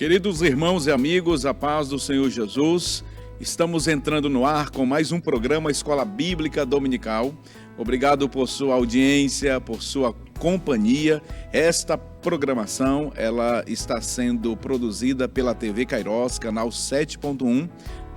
Queridos irmãos e amigos, a paz do Senhor Jesus, estamos entrando no ar com mais um programa Escola Bíblica Dominical. Obrigado por sua audiência, por sua companhia. Esta programação, ela está sendo produzida pela TV Kairos, canal 7.1.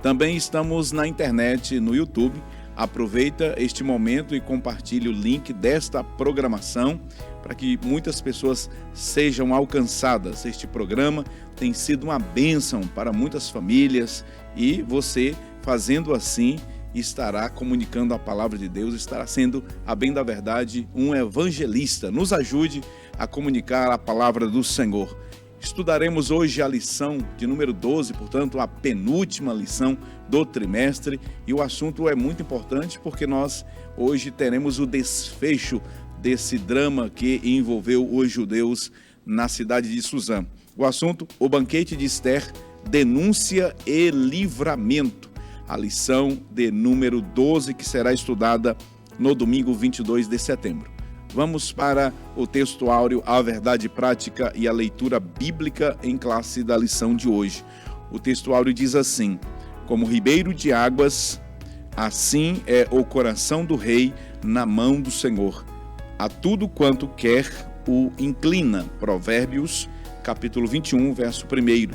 Também estamos na internet, no YouTube. Aproveita este momento e compartilhe o link desta programação para que muitas pessoas sejam alcançadas. Este programa tem sido uma bênção para muitas famílias e você, fazendo assim, estará comunicando a palavra de Deus, estará sendo, a bem da verdade, um evangelista. Nos ajude a comunicar a palavra do Senhor. Estudaremos hoje a lição de número 12, portanto, a penúltima lição do trimestre. E o assunto é muito importante porque nós hoje teremos o desfecho desse drama que envolveu os judeus na cidade de Suzã. O assunto, o banquete de Esther, denúncia e livramento. A lição de número 12 que será estudada no domingo 22 de setembro. Vamos para o texto áureo, a verdade prática e a leitura bíblica em classe da lição de hoje. O texto áureo diz assim: como ribeiro de águas, assim é o coração do rei na mão do Senhor. A tudo quanto quer o inclina. Provérbios, capítulo 21, verso 1.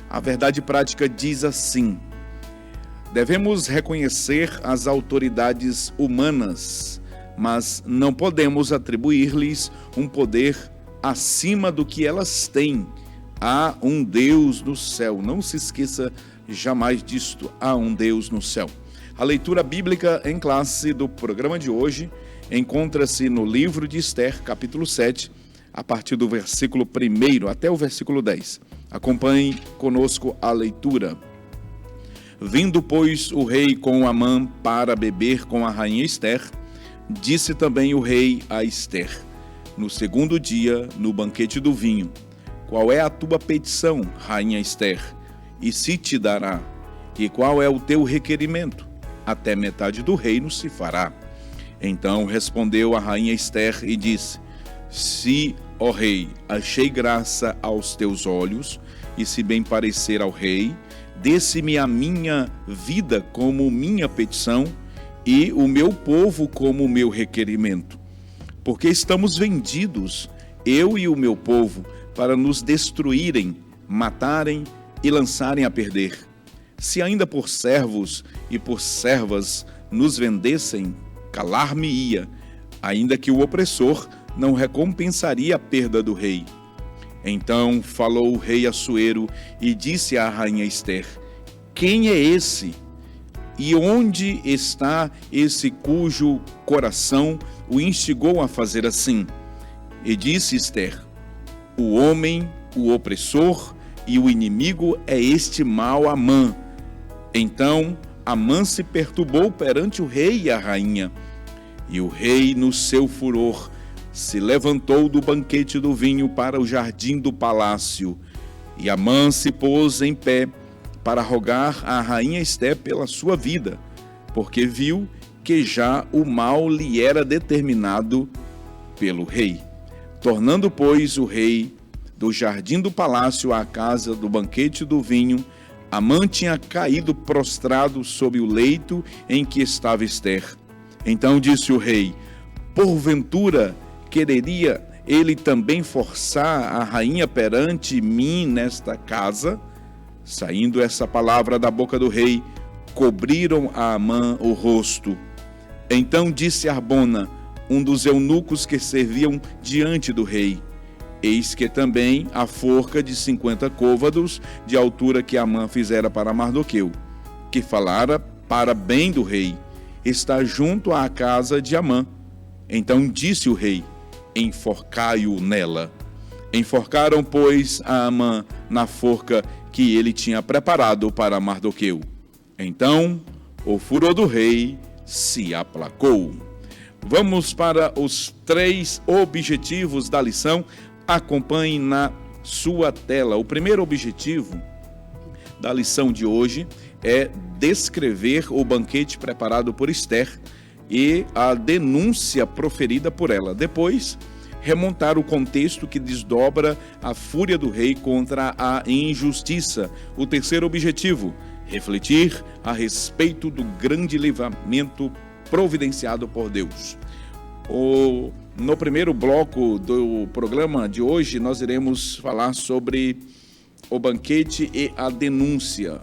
A verdade prática diz assim: devemos reconhecer as autoridades humanas, mas não podemos atribuir-lhes um poder acima do que elas têm. Há um Deus no céu. Não se esqueça jamais disto. Há um Deus no céu. A leitura bíblica em classe do programa de hoje encontra-se no livro de Esther, capítulo 7, a partir do versículo 1 até o versículo 10. Acompanhe conosco a leitura. Vindo, pois, o rei com Amã para beber com a rainha Esther, disse também o rei a Esther, no segundo dia, no banquete do vinho: qual é a tua petição, rainha Esther? E se te dará? E qual é o teu requerimento? Até metade do reino se fará. Então respondeu a rainha Esther e disse: se, ó rei, achei graça aos teus olhos, e se bem parecer ao rei, dê-se-me a minha vida como minha petição, e o meu povo como o meu requerimento. Porque estamos vendidos, eu e o meu povo, para nos destruírem, matarem e lançarem a perder. Se ainda por servos e por servas nos vendessem, calar-me-ia, ainda que o opressor não recompensaria a perda do rei. Então falou o rei Assuero e disse à rainha Esther: quem é esse? E onde está esse cujo coração o instigou a fazer assim? E disse Esther: o homem, o opressor e o inimigo é este mau Amã. Então Amã se perturbou perante o rei e a rainha. E o rei, no seu furor, se levantou do banquete do vinho para o jardim do palácio. E Amã se pôs em pé para rogar à rainha Esther pela sua vida, porque viu que já o mal lhe era determinado pelo rei. Tornando, pois, o rei do jardim do palácio à casa do banquete do vinho, Amã tinha caído prostrado sob o leito em que estava Esther. Então disse o rei: porventura quereria ele também forçar a rainha perante mim nesta casa? Saindo essa palavra da boca do rei, cobriram a Amã o rosto. Então disse Arbona, um dos eunucos que serviam diante do rei: eis que também a forca de 50 côvados de altura que Amã fizera para Mardoqueu, que falara para bem do rei, está junto à casa de Amã. Então disse o rei: enforcai-o nela. Enforcaram, pois, a Amã na forca que ele tinha preparado para Mardoqueu. Então o furor do rei se aplacou. Vamos para os 3 objetivos da lição. Acompanhe na sua tela. O primeiro objetivo da lição de hoje é descrever o banquete preparado por Esther e a denúncia proferida por ela. Depois, remontar o contexto que desdobra a fúria do rei contra a injustiça. O terceiro objetivo, refletir a respeito do grande livramento providenciado por Deus. No primeiro bloco do programa de hoje, nós iremos falar sobre o banquete e a denúncia.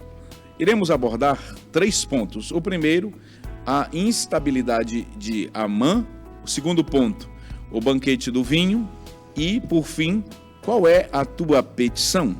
Iremos abordar 3 pontos. O primeiro, a instabilidade de Amã. O segundo ponto, o banquete do vinho. E, por fim, qual é a tua petição?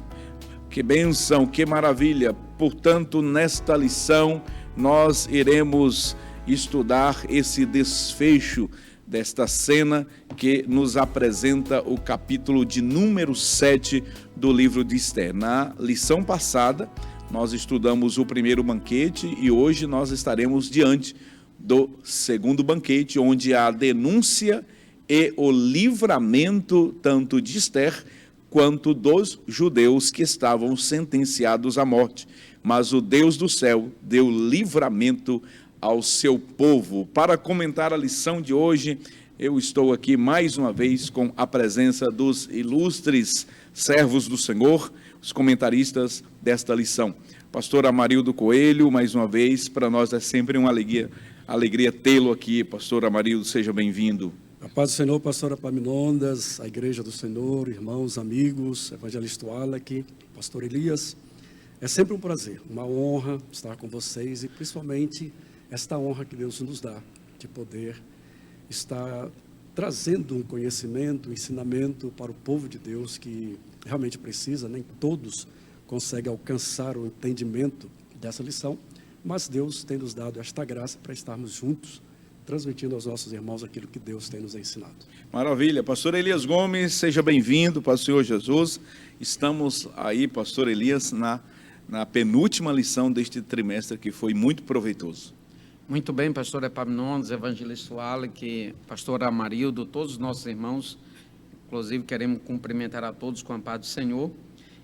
Que bênção, que maravilha! Portanto, nesta lição, nós iremos estudar esse desfecho desta cena que nos apresenta o capítulo de número 7 do livro de Esther. Na lição passada, nós estudamos o primeiro banquete e hoje nós estaremos diante do segundo banquete, onde há a denúncia e o livramento tanto de Esther quanto dos judeus que estavam sentenciados à morte. Mas o Deus do céu deu livramento ao seu povo. Para comentar a lição de hoje, eu estou aqui mais uma vez com a presença dos ilustres servos do Senhor, os comentaristas desta lição. Pastor Amarildo Coelho, mais uma vez, para nós é sempre uma alegria tê-lo aqui. Pastor Amarildo, seja bem-vindo. A paz do Senhor, pastor Epaminondas, a Igreja do Senhor, irmãos, amigos, evangelista Wallace, pastor Elias. É sempre um prazer, uma honra estar com vocês e principalmente esta honra que Deus nos dá de poder estar trazendo um conhecimento, um ensinamento para o povo de Deus que realmente precisa. Nem todos conseguem alcançar o entendimento dessa lição, mas Deus tem nos dado esta graça para estarmos juntos, transmitindo aos nossos irmãos aquilo que Deus tem nos ensinado. Maravilha. Pastor Elias Gomes, seja bem-vindo para o Senhor Jesus. Estamos aí, pastor Elias, na penúltima lição deste trimestre, que foi muito proveitoso. Muito bem, pastor Epaminondas, evangelista Wallace, pastor Amarildo, todos os nossos irmãos, inclusive queremos cumprimentar a todos com a paz do Senhor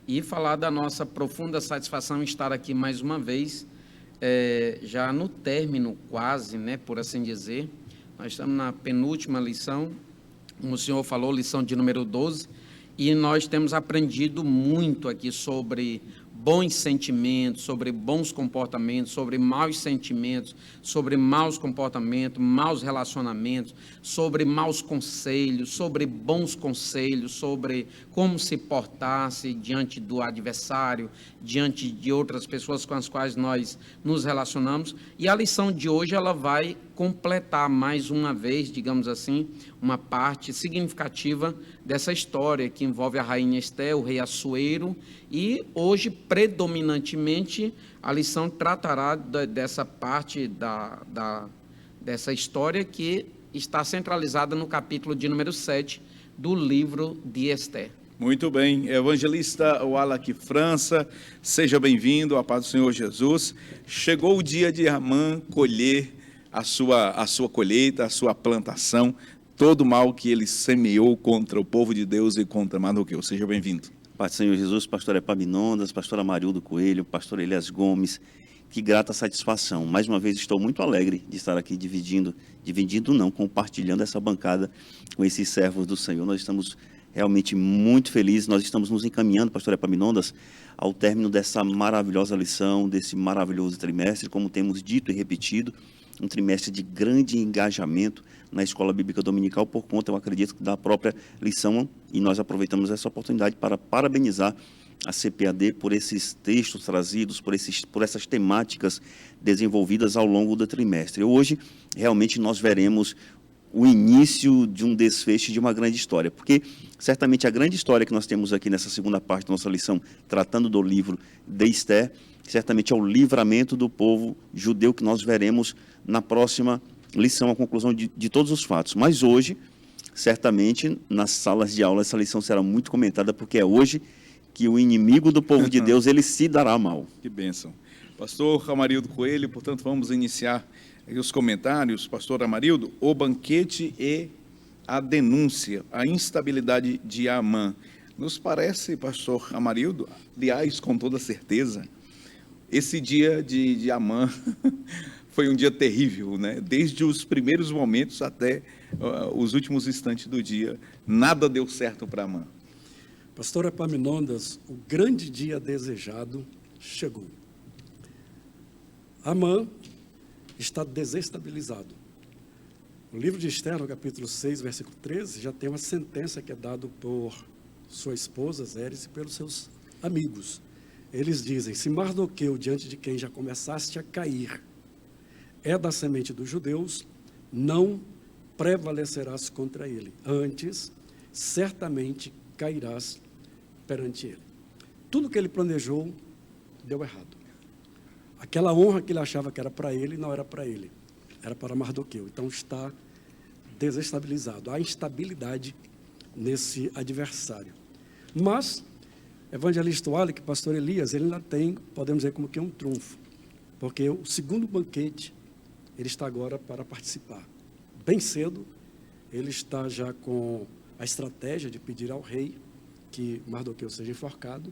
e falar da nossa profunda satisfação em estar aqui mais uma vez, já no término quase, por assim dizer. Nós estamos na penúltima lição, como o senhor falou, lição de número 12, e nós temos aprendido muito aqui sobre bons sentimentos, sobre bons comportamentos, sobre maus sentimentos, sobre maus comportamentos, maus relacionamentos, sobre maus conselhos, sobre bons conselhos, sobre como se portar-se diante do adversário, diante de outras pessoas com as quais nós nos relacionamos. E a lição de hoje ela vai completar mais uma vez, digamos assim, uma parte significativa dessa história que envolve a rainha Esther, o rei Assuero, e hoje, predominantemente, a lição tratará dessa parte dessa história que está centralizada no capítulo de número 7 do livro de Esther. Muito bem, evangelista Wallace França, seja bem-vindo, a paz do Senhor Jesus. Chegou o dia de Amã colher a sua colheita, a sua plantação, todo o mal que ele semeou contra o povo de Deus e contra Mardoqueu. Seja bem-vindo. Paz do Senhor Jesus, pastor Epaminondas, pastor Amarildo Coelho, pastor Elias Gomes, que grata satisfação. Mais uma vez estou muito alegre de estar aqui compartilhando essa bancada com esses servos do Senhor. Nós estamos realmente muito felizes, nós estamos nos encaminhando, pastor Epaminondas, ao término dessa maravilhosa lição, desse maravilhoso trimestre, como temos dito e repetido, um trimestre de grande engajamento na Escola Bíblica Dominical, por conta, eu acredito, da própria lição, e nós aproveitamos essa oportunidade para parabenizar a CPAD por esses textos trazidos, por essas temáticas desenvolvidas ao longo do trimestre. Hoje, realmente, nós veremos o início de um desfecho de uma grande história, porque certamente a grande história que nós temos aqui nessa segunda parte da nossa lição, tratando do livro de Esther, certamente é o livramento do povo judeu que nós veremos na próxima lição, a conclusão de todos os fatos. Mas hoje, certamente, nas salas de aula, essa lição será muito comentada, porque é hoje que o inimigo do povo de Deus, ele se dará mal. Que bênção. Pastor Amarildo Coelho, portanto, vamos iniciar os comentários. Pastor Amarildo, o banquete e a denúncia, a instabilidade de Amã. Nos parece, pastor Amarildo, aliás, com toda certeza, esse dia de Amã foi um dia terrível, né? Desde os primeiros momentos até os últimos instantes do dia, nada deu certo para Amã. Pastor Epaminondas, o grande dia desejado chegou. Amã está desestabilizado. O livro de Esther, no capítulo 6, versículo 13, já tem uma sentença que é dada por sua esposa, Zeres, e pelos seus amigos. Eles dizem: se Mardoqueu, diante de quem já começaste a cair, é da semente dos judeus, não prevalecerás contra ele. Antes, certamente cairás perante ele. Tudo que ele planejou deu errado. Aquela honra que ele achava que era para ele, não era para ele, era para Mardoqueu. Então está desestabilizado. Há instabilidade nesse adversário. Mas, evangelista Wallach, pastor Elias, ele ainda tem, podemos dizer, como que um trunfo. Porque o segundo banquete, ele está agora para participar. Bem cedo, ele está já com a estratégia de pedir ao rei que Mardoqueu seja enforcado.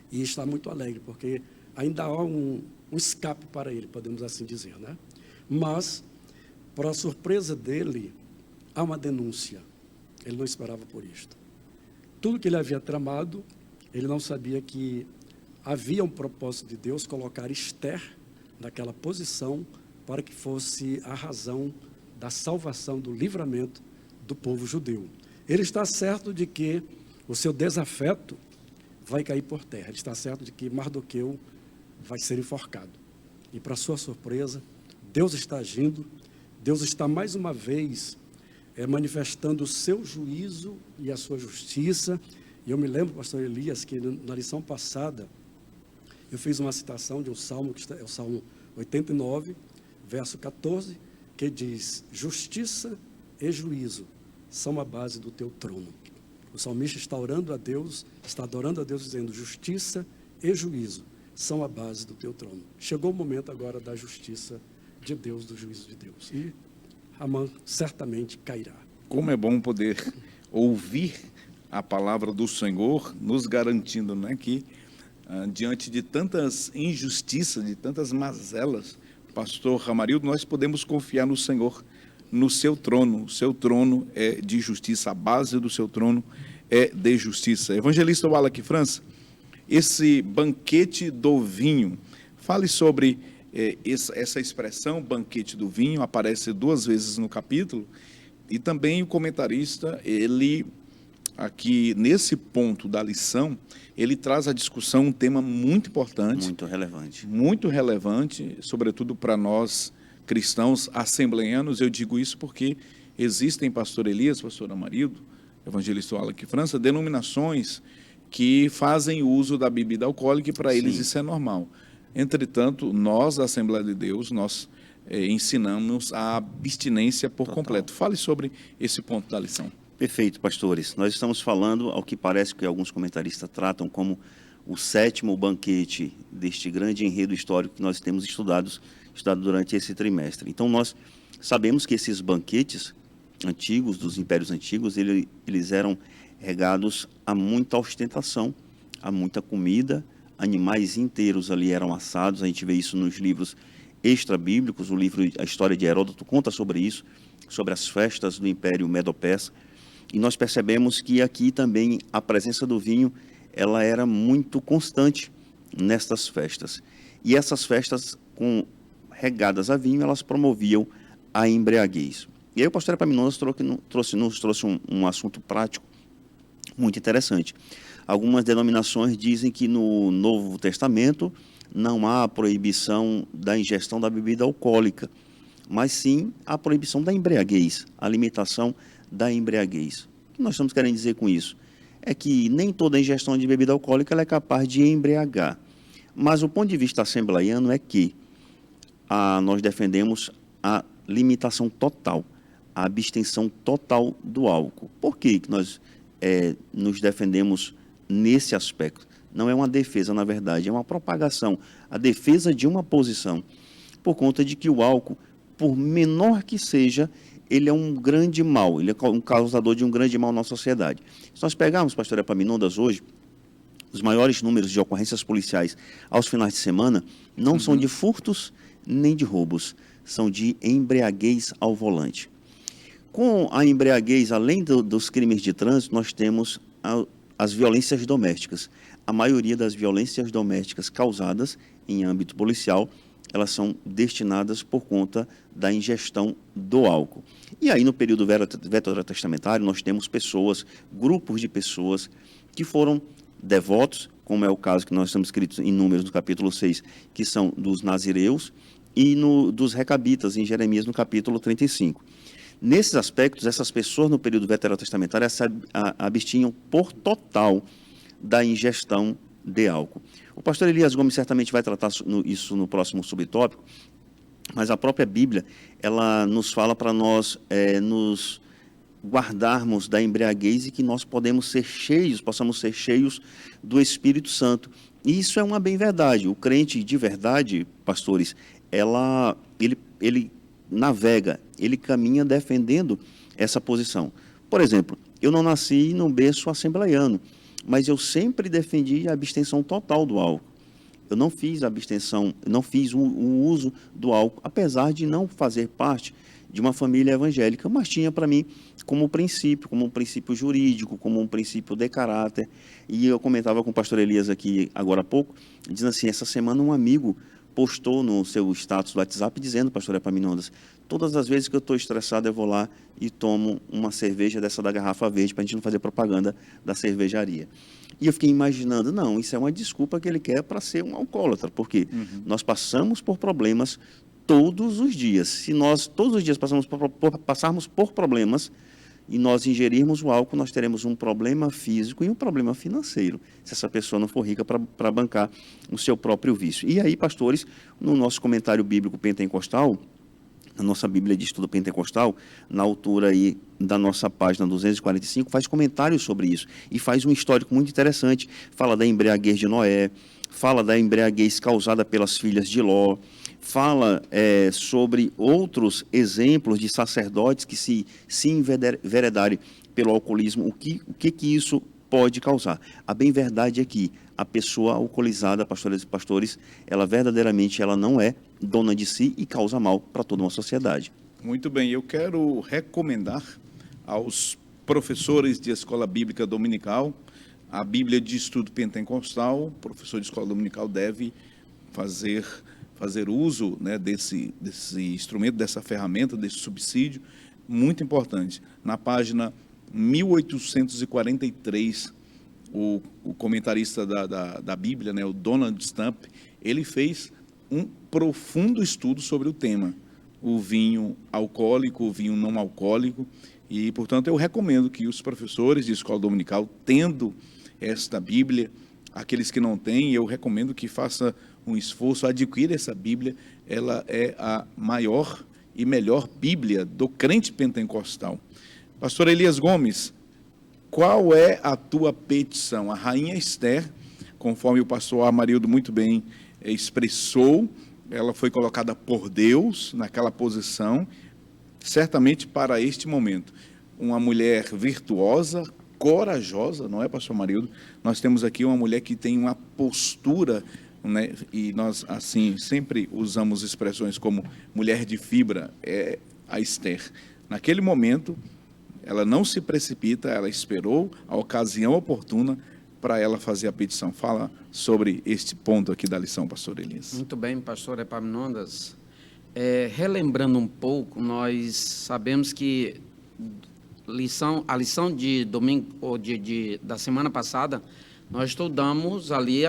E está muito alegre, porque ainda há um escape para ele, podemos assim dizer, né? Mas, para a surpresa dele, há uma denúncia. Ele não esperava por isto. Tudo que ele havia tramado, ele não sabia que havia um propósito de Deus colocar Esther naquela posição para que fosse a razão da salvação, do livramento do povo judeu. Ele está certo de que o seu desafeto vai cair por terra. Ele está certo de que Mardoqueu vai ser enforcado. E, para sua surpresa, Deus está agindo, Deus está mais uma vez manifestando o seu juízo e a sua justiça. E eu me lembro, pastor Elias, que na lição passada, eu fiz uma citação de um salmo, que é o Salmo 89, verso 14, que diz: justiça e juízo são a base do teu trono. O salmista está orando a Deus, está adorando a Deus, dizendo: justiça e juízo são a base do teu trono. Chegou o momento agora da justiça de Deus, do juízo de Deus. E Amã certamente cairá. Como é bom poder ouvir a palavra do Senhor, nos garantindo, né, que diante de tantas injustiças, de tantas mazelas, pastor Amarildo, nós podemos confiar no Senhor, no seu trono. O seu trono é de justiça, a base do seu trono é de justiça. Evangelista Wallach França, esse banquete do vinho, fale sobre essa expressão, banquete do vinho, aparece 2 vezes no capítulo, e também o comentarista, ele, aqui nesse ponto da lição, ele traz à discussão um tema muito importante. Muito relevante, sobretudo para nós cristãos assembleianos. Eu digo isso porque existem, pastor Elias, pastor Amarildo, evangelista Wallach França, denominações que fazem uso da bebida alcoólica e para eles isso é normal. Entretanto, nós da Assembleia de Deus, nós ensinamos a abstinência por completo. Fale sobre esse ponto da lição. Perfeito, pastores. Nós estamos falando, ao que parece que alguns comentaristas tratam como o 7º banquete deste grande enredo histórico que nós temos estudado durante esse trimestre. Então, nós sabemos que esses banquetes antigos, dos impérios antigos, eles eram regados a muita ostentação, a muita comida, animais inteiros ali eram assados. A gente vê isso nos livros extra-bíblicos. O livro A História de Heródoto conta sobre isso, sobre as festas do Império Medo-Persa. E nós percebemos que aqui também a presença do vinho, ela era muito constante nestas festas. E essas festas, regadas a vinho, elas promoviam a embriaguez. E aí o pastor Epaminondas nos trouxe um assunto prático muito interessante. Algumas denominações dizem que no Novo Testamento não há proibição da ingestão da bebida alcoólica, mas sim a proibição da embriaguez, a limitação da embriaguez. O que nós estamos querendo dizer com isso? É que nem toda ingestão de bebida alcoólica ela é capaz de embriagar. Mas o ponto de vista assembleiano é que nós defendemos a limitação total, a abstenção total do álcool. Por que nós nos defendemos nesse aspecto? Não é uma defesa, na verdade, é uma propagação, a defesa de uma posição, por conta de que o álcool, por menor que seja, ele é um grande mal, ele é um causador de um grande mal na sociedade. Se nós pegarmos, pastor Epaminondas, hoje, os maiores números de ocorrências policiais aos finais de semana não são de furtos nem de roubos, são de embriaguez ao volante. Com a embriaguez, além dos crimes de trânsito, nós temos as violências domésticas. A maioria das violências domésticas causadas em âmbito policial, elas são destinadas por conta da ingestão do álcool. E aí, no período veterotestamentário, nós temos pessoas, grupos de pessoas que foram devotos, como é o caso que nós estamos escritos em Números, no capítulo 6, que são dos nazireus, e dos recabitas, em Jeremias, no capítulo 35. Nesses aspectos, essas pessoas, no período veterotestamentário, se abstinham por total da ingestão de álcool. O pastor Elias Gomes certamente vai tratar isso no próximo subtópico, mas a própria Bíblia, ela nos fala para nós nos guardarmos da embriaguez e que nós possamos ser cheios do Espírito Santo. E isso é uma bem-verdade. O crente de verdade, pastores, ele navega, ele caminha defendendo essa posição. Por exemplo, eu não nasci num berço assembleiano, mas eu sempre defendi a abstenção total do álcool. Eu não fiz a abstenção, não fiz o uso do álcool, apesar de não fazer parte de uma família evangélica, mas tinha para mim como um princípio jurídico, como um princípio de caráter. E eu comentava com o pastor Elias aqui agora há pouco, dizendo assim, essa semana um amigo postou no seu status do WhatsApp dizendo, pastor Epaminondas, todas as vezes que eu estou estressado eu vou lá e tomo uma cerveja dessa da garrafa verde, para a gente não fazer propaganda da cervejaria. E eu fiquei imaginando, não, isso é uma desculpa que ele quer para ser um alcoólatra, porque nós passamos por problemas todos os dias. Se nós todos os dias passarmos por problemas e nós ingerirmos o álcool, nós teremos um problema físico e um problema financeiro, se essa pessoa não for rica para bancar o seu próprio vício. E aí, pastores, no nosso comentário bíblico pentecostal, na nossa Bíblia de Estudo Pentecostal, na altura aí da nossa página 245, faz comentários sobre isso e faz um histórico muito interessante. Fala da embriaguez de Noé, fala da embriaguez causada pelas filhas de Ló, fala sobre outros exemplos de sacerdotes que se enveredarem pelo alcoolismo, o que isso pode causar. A bem verdade é que a pessoa alcoolizada, pastoras e pastores, ela verdadeiramente não é dona de si e causa mal para toda uma sociedade. Muito bem, eu quero recomendar aos professores de escola bíblica dominical a Bíblia de Estudo Pentecostal. O professor de escola dominical deve fazer uso, né, desse instrumento, dessa ferramenta, desse subsídio, muito importante. Na página 1843, o comentarista da Bíblia, né, o Donald Stump, ele fez um profundo estudo sobre o tema, o vinho alcoólico, o vinho não alcoólico, e, portanto, eu recomendo que os professores de escola dominical, tendo esta Bíblia, aqueles que não têm, eu recomendo que faça um esforço, adquira essa Bíblia. Ela é a maior e melhor Bíblia do crente pentecostal. Pastor Elias Gomes, qual é a tua petição? A rainha Esther, conforme o pastor Amarildo muito bem expressou, ela foi colocada por Deus naquela posição, certamente para este momento. Uma mulher virtuosa, corajosa, não é, pastor Amarildo? Nós temos aqui uma mulher que tem uma postura, né, e nós, assim, sempre usamos expressões como mulher de fibra, é a Esther. Naquele momento, ela não se precipita, ela esperou a ocasião oportuna para ela fazer a petição. Fala sobre este ponto aqui da lição, pastor Elias. Muito bem, pastor Epaminondas. Relembrando um pouco, nós sabemos que a lição de domingo, ou da semana passada, nós estudamos ali,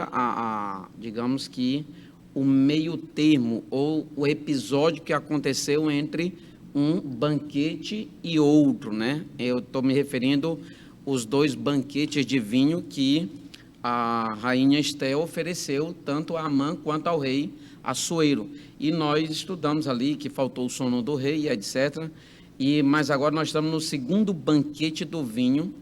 digamos que, o meio termo, ou o episódio que aconteceu entre um banquete e outro, né? Eu estou me referindo aos dois banquetes de vinho que a rainha Esther ofereceu, tanto a Amã quanto ao rei Assuero. E nós estudamos ali que faltou o sono do rei, etc. Mas agora nós estamos no segundo banquete do vinho,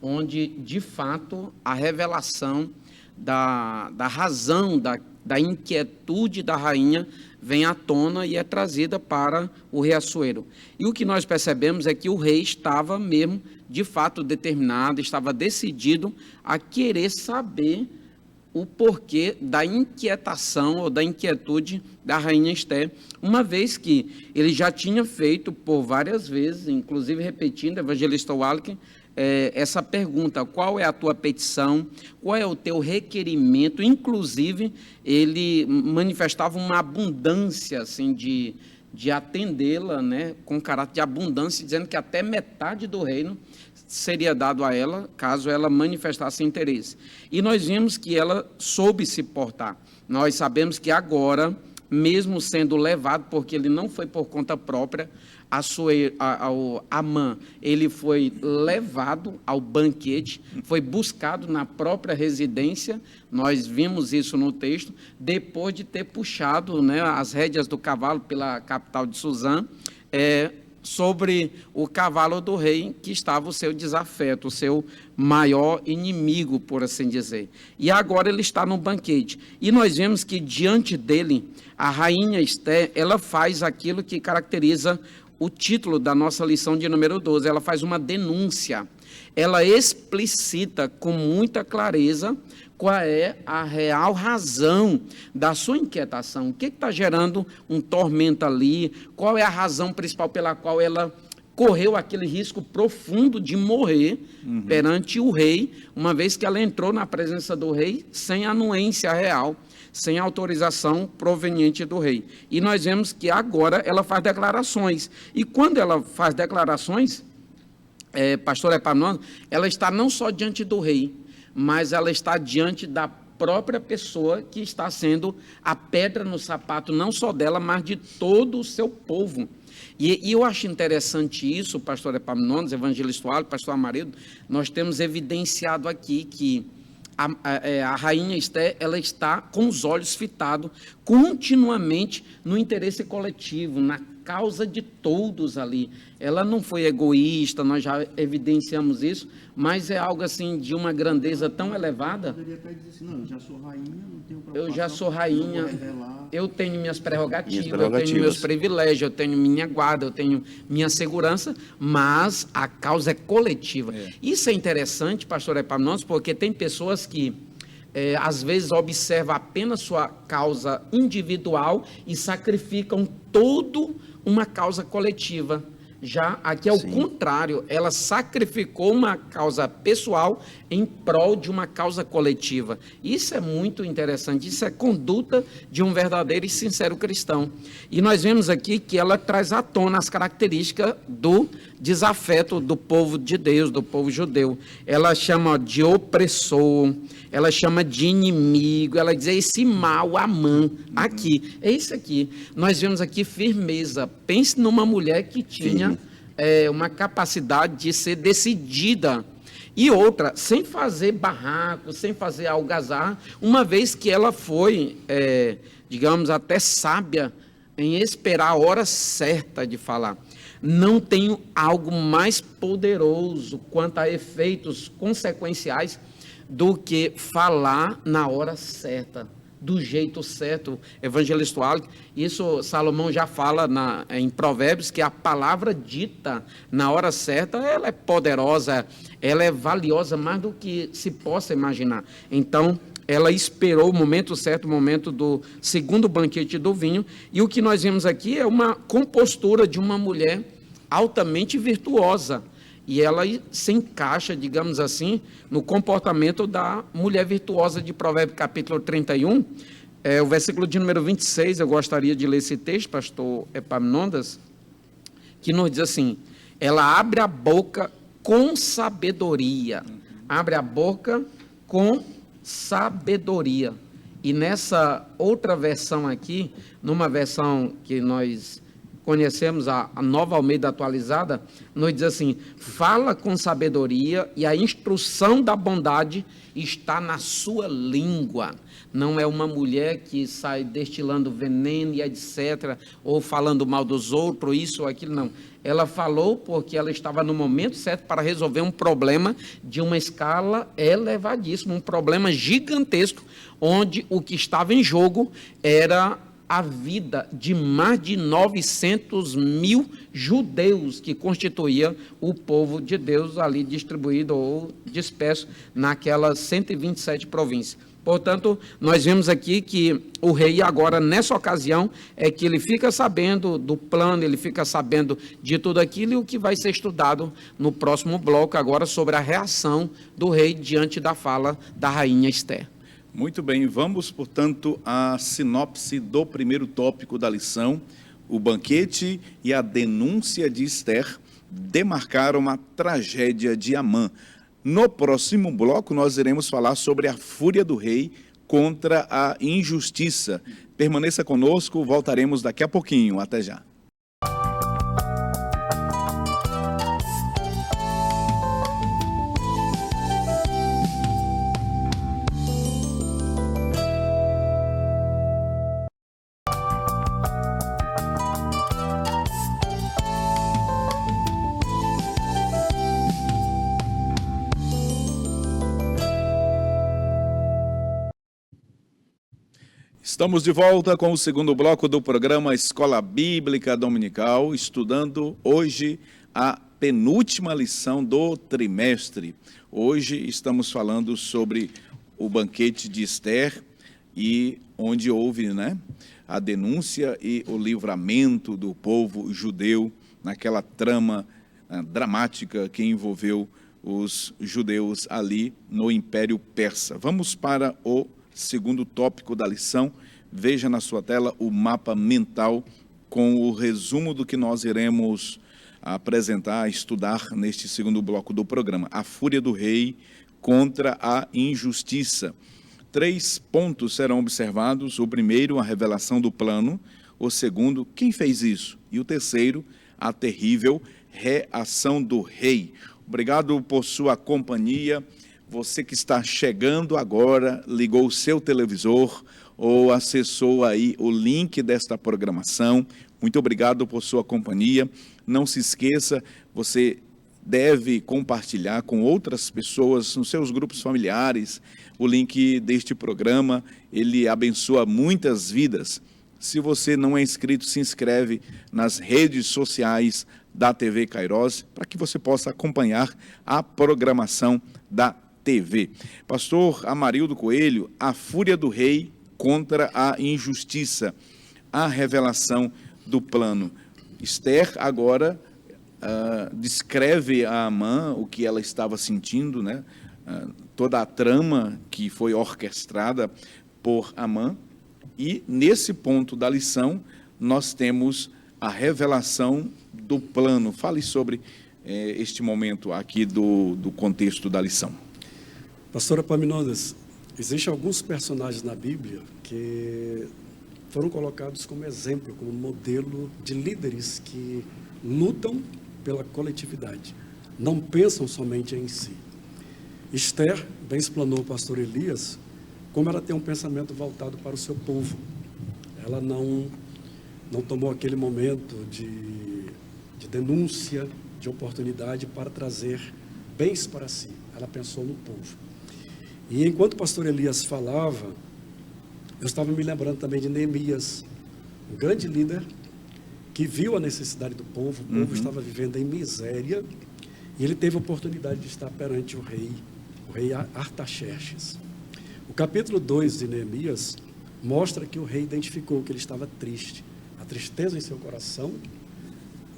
onde, de fato, a revelação da razão, da inquietude da rainha vem à tona e é trazida para o rei Assuero. E o que nós percebemos é que o rei estava mesmo, de fato, determinado, estava decidido a querer saber o porquê da inquietação ou da inquietude da rainha Esther, uma vez que ele já tinha feito por várias vezes, inclusive repetindo, evangelista Wallace, essa pergunta: qual é a tua petição, qual é o teu requerimento? Inclusive, ele manifestava uma abundância assim, de atendê-la, né, com caráter de abundância, dizendo que até metade do reino seria dado a ela, caso ela manifestasse interesse. E nós vimos que ela soube se portar. Nós sabemos que agora, mesmo sendo levado, porque ele não foi por conta própria, Amã, ele foi levado ao banquete, foi buscado na própria residência, nós vimos isso no texto, depois de ter puxado, né, as rédeas do cavalo pela capital de Suzã, sobre o cavalo do rei, que estava o seu desafeto, o seu maior inimigo, por assim dizer. E agora ele está no banquete. E nós vemos que diante dele, a rainha Esther, ela faz aquilo que caracteriza o título da nossa lição de número 12, ela faz uma denúncia. Ela explicita com muita clareza qual é a real razão da sua inquietação. O que está gerando um tormento ali? Qual é a razão principal pela qual ela correu aquele risco profundo de morrer perante o rei, uma vez que ela entrou na presença do rei sem anuência real, sem autorização proveniente do rei. E nós vemos que agora ela faz declarações. E quando ela faz declarações, pastor Epaminondas, ela está não só diante do rei, mas ela está diante da própria pessoa que está sendo a pedra no sapato, não só dela, mas de todo o seu povo. E eu acho interessante isso, pastor Epaminondas, evangelista Wallace, pastor Amarildo, nós temos evidenciado aqui que a rainha Esther, ela está com os olhos fitados continuamente no interesse coletivo, na causa de todos ali. Ela não foi egoísta, nós já evidenciamos isso, mas é algo assim de uma grandeza tão elevada. Poderia até dizer assim: não, eu já sou rainha, não tenho preocupação. Eu já sou rainha, eu tenho minhas prerrogativas, eu tenho meus privilégios, eu tenho minha guarda, eu tenho minha segurança, mas a causa é coletiva. Isso é interessante, pastor Epaminondas, porque tem pessoas que às vezes observam apenas sua causa individual e sacrificam toda uma causa coletiva. Já aqui é o contrário, ela sacrificou uma causa pessoal em prol de uma causa coletiva. Isso é muito interessante, isso é conduta de um verdadeiro e sincero cristão. E nós vemos aqui que ela traz à tona as características do desafeto do povo de Deus, do povo judeu. Ela chama de opressor, ela chama de inimigo, ela diz esse mal, Amã, aqui, é isso aqui. Nós vemos aqui firmeza. Pense numa mulher que tinha uma capacidade de ser decidida. E outra, sem fazer barraco, sem fazer algazarra, uma vez que ela foi, digamos, até sábia em esperar a hora certa de falar. Não tenho algo mais poderoso quanto a efeitos consequenciais do que falar na hora certa, do jeito certo. Evangelista Wallace, isso Salomão já fala em Provérbios, que a palavra dita na hora certa, ela é poderosa, ela é valiosa mais do que se possa imaginar. Então, ela esperou o momento certo, o momento do segundo banquete do vinho, e o que nós vemos aqui é uma compostura de uma mulher altamente virtuosa, e ela se encaixa, digamos assim, no comportamento da mulher virtuosa de Provérbios capítulo 31, o versículo de número 26, eu gostaria de ler esse texto, pastor Epaminondas, que nos diz assim: ela abre a boca com sabedoria, abre a boca com sabedoria. E nessa outra versão aqui, numa versão que nós conhecemos, a Nova Almeida atualizada, nos diz assim: fala com sabedoria e a instrução da bondade está na sua língua. Não é uma mulher que sai destilando veneno e etc., ou falando mal dos outros, isso ou aquilo, não. Ela falou porque ela estava no momento certo para resolver um problema de uma escala elevadíssima, um problema gigantesco, onde o que estava em jogo era a vida de mais de 900 mil judeus que constituía o povo de Deus ali distribuído ou disperso naquelas 127 províncias. Portanto, nós vemos aqui que o rei agora, nessa ocasião, é que ele fica sabendo do plano, ele fica sabendo de tudo aquilo, e o que vai ser estudado no próximo bloco agora sobre a reação do rei diante da fala da rainha Esther. Muito bem, vamos, portanto, à sinopse do primeiro tópico da lição. O banquete e a denúncia de Esther demarcaram a tragédia de Amã. No próximo bloco, nós iremos falar sobre a fúria do rei contra a injustiça. Permaneça conosco, voltaremos daqui a pouquinho. Até já. Estamos de volta com o segundo bloco do programa Escola Bíblica Dominical, estudando hoje a penúltima lição do trimestre. Hoje estamos falando sobre o banquete de Esther, e onde houve, a denúncia e o livramento do povo judeu naquela trama dramática que envolveu os judeus ali no Império Persa. Vamos para o segundo tópico da lição. Veja na sua tela o mapa mental com o resumo do que nós iremos apresentar, estudar neste segundo bloco do programa. A fúria do rei contra a injustiça. 3 pontos serão observados. O primeiro, a revelação do plano. O segundo, quem fez isso? E o terceiro, a terrível reação do rei. Obrigado por sua companhia. Você que está chegando agora, ligou o seu televisor ou acessou aí o link desta programação, muito obrigado por sua companhia. Não se esqueça, você deve compartilhar com outras pessoas, nos seus grupos familiares, o link deste programa. Ele abençoa muitas vidas. Se você não é inscrito, se inscreve nas redes sociais da TV Kairos, para que você possa acompanhar a programação da TV. Pastor Amarildo Coelho, a fúria do rei contra a injustiça, a revelação do plano. Esther agora descreve a Amã o que ela estava sentindo, toda a trama que foi orquestrada por Amã, e nesse ponto da lição nós temos a revelação do plano. Fale sobre este momento aqui do contexto da lição. Pastora Epaminondas, existem alguns personagens na Bíblia que foram colocados como exemplo, como modelo de líderes que lutam pela coletividade, não pensam somente em si. Esther, bem explanou o pastor Elias, como ela tem um pensamento voltado para o seu povo. Ela não tomou aquele momento de denúncia, de oportunidade para trazer bens para si. Ela pensou no povo. E enquanto o pastor Elias falava, eu estava me lembrando também de Neemias, um grande líder que viu a necessidade do povo. O povo estava vivendo em miséria, e ele teve a oportunidade de estar perante o rei Artaxerxes. O capítulo 2 de Neemias mostra que o rei identificou que ele estava triste, a tristeza em seu coração,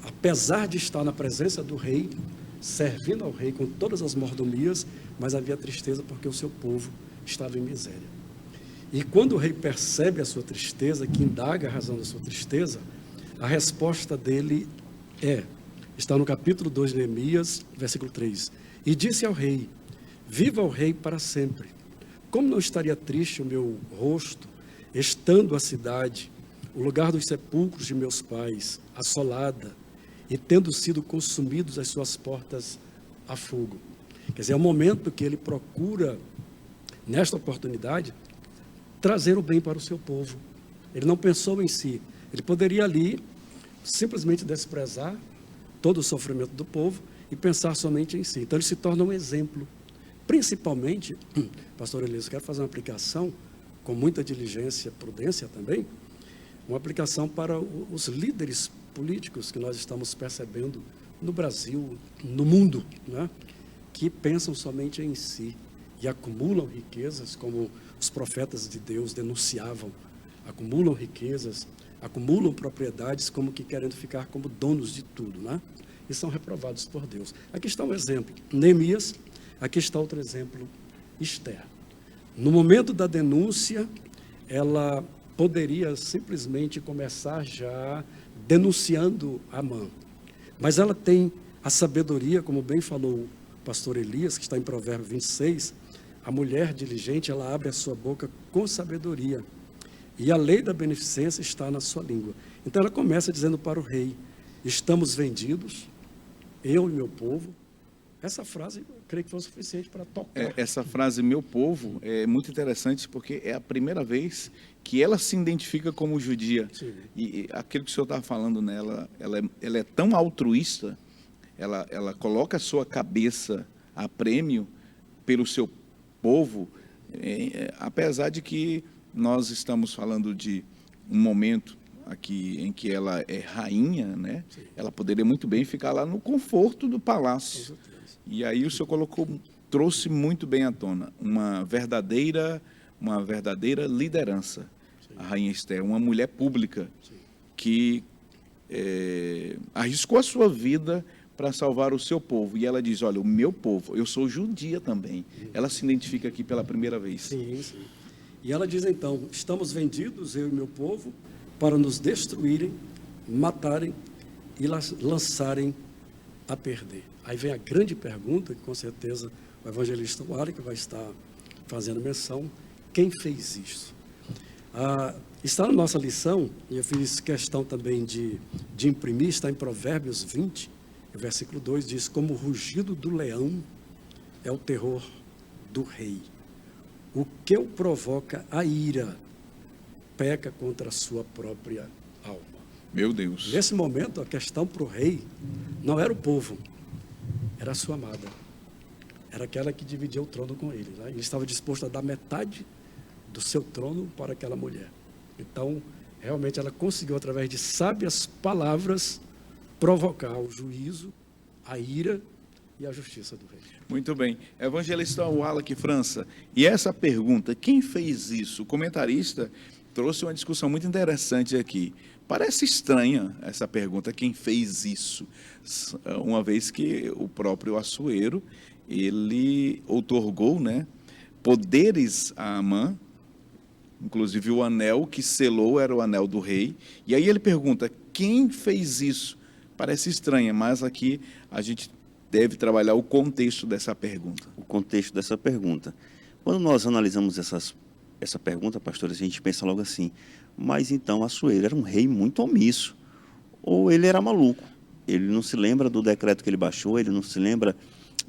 apesar de estar na presença do rei, servindo ao rei com todas as mordomias, mas havia tristeza porque o seu povo estava em miséria. E quando o rei percebe a sua tristeza, que indaga a razão da sua tristeza, a resposta dele está no capítulo 2 de Neemias, versículo 3. E disse ao rei: viva o rei para sempre. Como não estaria triste o meu rosto, estando a cidade, o lugar dos sepulcros de meus pais, assolada, e tendo sido consumidos as suas portas a fogo. Quer dizer, é o momento que ele procura, nesta oportunidade, trazer o bem para o seu povo. Ele não pensou em si. Ele poderia ali simplesmente desprezar todo o sofrimento do povo e pensar somente em si. Então ele se torna um exemplo. Principalmente, pastor Elias, quero fazer uma aplicação com muita diligência, prudência também, uma aplicação para os líderes políticos que nós estamos percebendo no Brasil, no mundo, que pensam somente em si e acumulam riquezas, como os profetas de Deus denunciavam, acumulam riquezas, acumulam propriedades como que querendo ficar como donos de tudo, né? E são reprovados por Deus. Aqui está um exemplo, Neemias. Aqui está outro exemplo, Esther. No momento da denúncia, ela poderia simplesmente começar já denunciando Amã. Mas ela tem a sabedoria, como bem falou o pastor Elias, que está em Provérbios 26, a mulher diligente, ela abre a sua boca com sabedoria. E a lei da beneficência está na sua língua. Então ela começa dizendo para o rei, estamos vendidos, eu e meu povo. Essa frase, eu creio que foi o suficiente para tocar. Essa frase, meu povo, é muito interessante porque é a primeira vez que ela se identifica como judia. Sim. E aquilo que o senhor estava falando nela, ela é tão altruísta, ela coloca a sua cabeça a prêmio pelo seu povo, apesar de que nós estamos falando de um momento aqui em que ela é rainha, né? Sim. Ela poderia muito bem ficar lá no conforto do palácio. E aí o senhor trouxe muito bem à tona uma verdadeira liderança. Sim. A rainha Esther, uma mulher pública. Sim. Que arriscou a sua vida para salvar o seu povo. E ela diz, olha, o meu povo, eu sou judia também. Ela se identifica aqui pela primeira vez. Sim, sim. E ela diz então, estamos vendidos, eu e meu povo, para nos destruírem, matarem e lançarem a perder. Aí vem a grande pergunta, que com certeza o evangelista Wally que vai estar fazendo menção, quem fez isso? Está na nossa lição, e eu fiz questão também de imprimir, está em Provérbios 20, o versículo 2 diz, como o rugido do leão é o terror do rei. O que o provoca a ira, peca contra a sua própria alma. Meu Deus. Nesse momento, a questão para o rei não era o povo, era a sua amada. Era aquela que dividia o trono com ele. Né? Ele estava disposto a dar metade do seu trono para aquela mulher. Então, realmente, ela conseguiu, através de sábias palavras, provocar o juízo, a ira e a justiça do rei. Muito bem. Evangelista Wallach França, e essa pergunta, quem fez isso? O comentarista trouxe uma discussão muito interessante aqui. Parece estranha essa pergunta, quem fez isso? Uma vez que o próprio Assuero, ele outorgou, né, poderes a Amã, inclusive o anel que selou era o anel do rei, e aí ele pergunta, quem fez isso? Parece estranha, mas aqui a gente deve trabalhar o contexto dessa pergunta. O contexto dessa pergunta. Quando nós analisamos essa pergunta, pastor, a gente pensa logo assim, mas então Assuero era um rei muito omisso, ou ele era maluco, ele não se lembra do decreto que ele baixou, ele não se lembra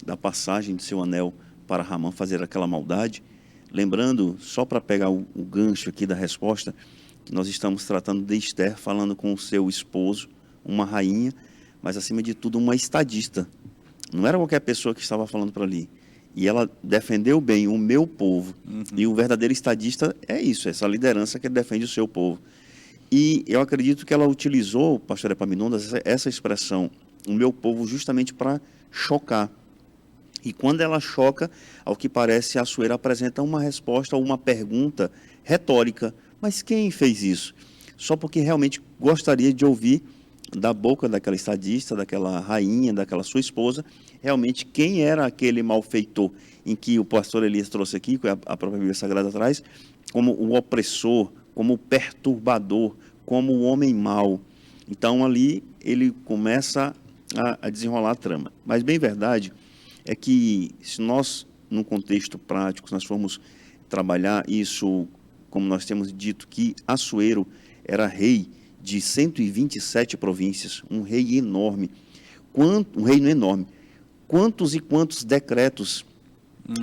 da passagem de seu anel para Ramã fazer aquela maldade. Lembrando, só para pegar o gancho aqui da resposta, que nós estamos tratando de Esther falando com o seu esposo, uma rainha, mas acima de tudo uma estadista. Não era qualquer pessoa que estava falando para ali. E ela defendeu bem o meu povo. Uhum. E o verdadeiro estadista é isso, essa liderança que defende o seu povo. E eu acredito que ela utilizou, pastor Epaminondas, essa expressão, o meu povo, justamente para chocar. E quando ela choca, ao que parece, a Assuero apresenta uma resposta ou uma pergunta retórica. Mas quem fez isso? Só porque realmente gostaria de ouvir da boca daquela estadista, daquela rainha, daquela sua esposa, realmente quem era aquele malfeitor em que o pastor Elias trouxe aqui, que a própria Bíblia Sagrada traz, como o opressor, como o perturbador, como o homem mau. Então ali ele começa a desenrolar a trama. Mas bem verdade é que se nós, num contexto prático, se nós formos trabalhar isso, como nós temos dito que Assuero era rei de 127 províncias, um rei enorme. Um reino enorme. Quantos e quantos decretos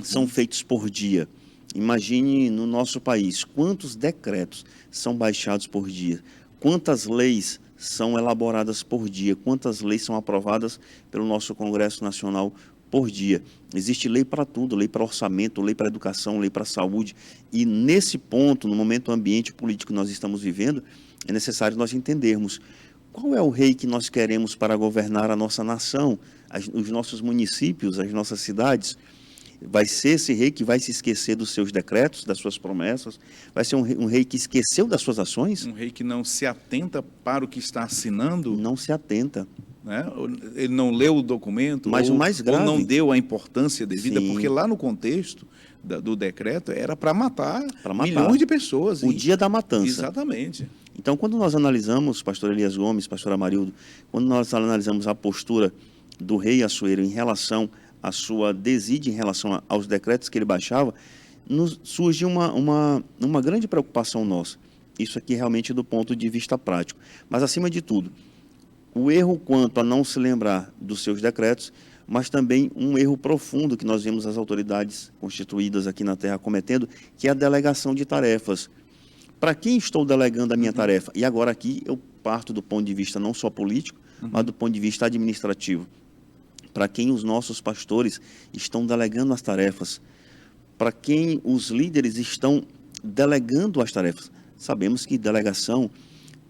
são feitos por dia? Imagine no nosso país, quantos decretos são baixados por dia? Quantas leis são elaboradas por dia? Quantas leis são aprovadas pelo nosso Congresso Nacional por dia? Existe lei para tudo, lei para orçamento, lei para educação, lei para saúde. E nesse ponto, no momento ambiente político que nós estamos vivendo, é necessário nós entendermos qual é o rei que nós queremos para governar a nossa nação, os nossos municípios, as nossas cidades. vai ser esse rei que vai se esquecer dos seus decretos, das suas promessas, vai ser um rei que esqueceu das suas ações? Um rei que não se atenta para o que está assinando, Não se atenta. né? Ele não leu o documento, Mas o mais grave- ou não deu a importância devida, Sim. porque lá no contexto do decreto era para matar, Pra matar. milhões de pessoas. O E- dia da matança. Exatamente. Então, quando nós analisamos, pastor Elias Gomes, pastor Amarildo, quando nós analisamos a postura do rei Assuero em relação à sua desídia em relação aos decretos que ele baixava, nos surge uma grande preocupação nossa. Isso aqui realmente do ponto de vista prático. Mas, acima de tudo, o erro quanto a não se lembrar dos seus decretos, mas também um erro profundo que nós vemos as autoridades constituídas aqui na Terra cometendo, que é a delegação de tarefas. Para quem estou delegando a minha tarefa? E agora aqui eu parto do ponto de vista não só político, mas do ponto de vista administrativo. Para quem os nossos pastores estão delegando as tarefas? Para quem os líderes estão delegando as tarefas? Sabemos que delegação,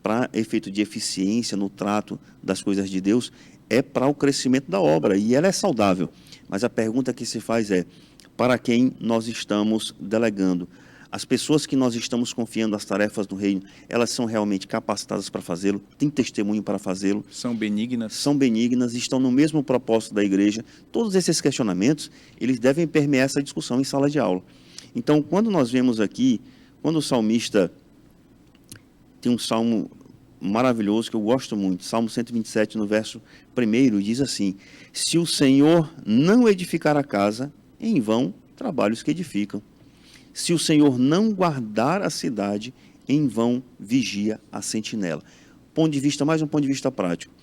para efeito de eficiência no trato das coisas de Deus, é para o crescimento da obra, e ela é saudável. Mas a pergunta que se faz é, para quem nós estamos delegando? As pessoas que nós estamos confiando as tarefas do reino, elas são realmente capacitadas para fazê-lo, têm testemunho para fazê-lo, São benignas. são benignas, estão no mesmo propósito da igreja. Todos esses questionamentos, eles devem permear essa discussão em sala de aula. Então, quando nós vemos aqui, quando o salmista tem um salmo maravilhoso que eu gosto muito, Salmo 127, no verso 1, diz assim: se o Senhor não edificar a casa, em vão trabalham os que edificam. Se o Senhor não guardar a cidade, em vão vigia a sentinela. Mais um ponto de vista prático.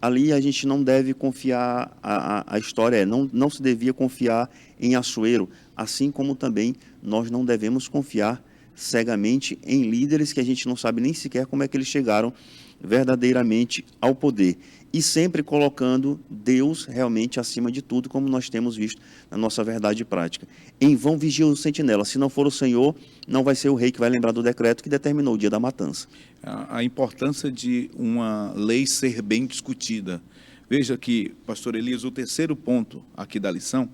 Ali a gente não deve confiar, a história não se devia confiar em Assuero, assim como também nós não devemos confiar cegamente em líderes que a gente não sabe nem sequer como é que eles chegaram verdadeiramente ao poder. E sempre colocando Deus realmente acima de tudo, como nós temos visto na nossa verdade prática. Em vão vigia o sentinela. Se não for o Senhor, não vai ser o rei que vai lembrar do decreto que determinou o dia da matança. A importância de uma lei ser bem discutida. Veja que, pastor Elias, o terceiro ponto aqui da lição,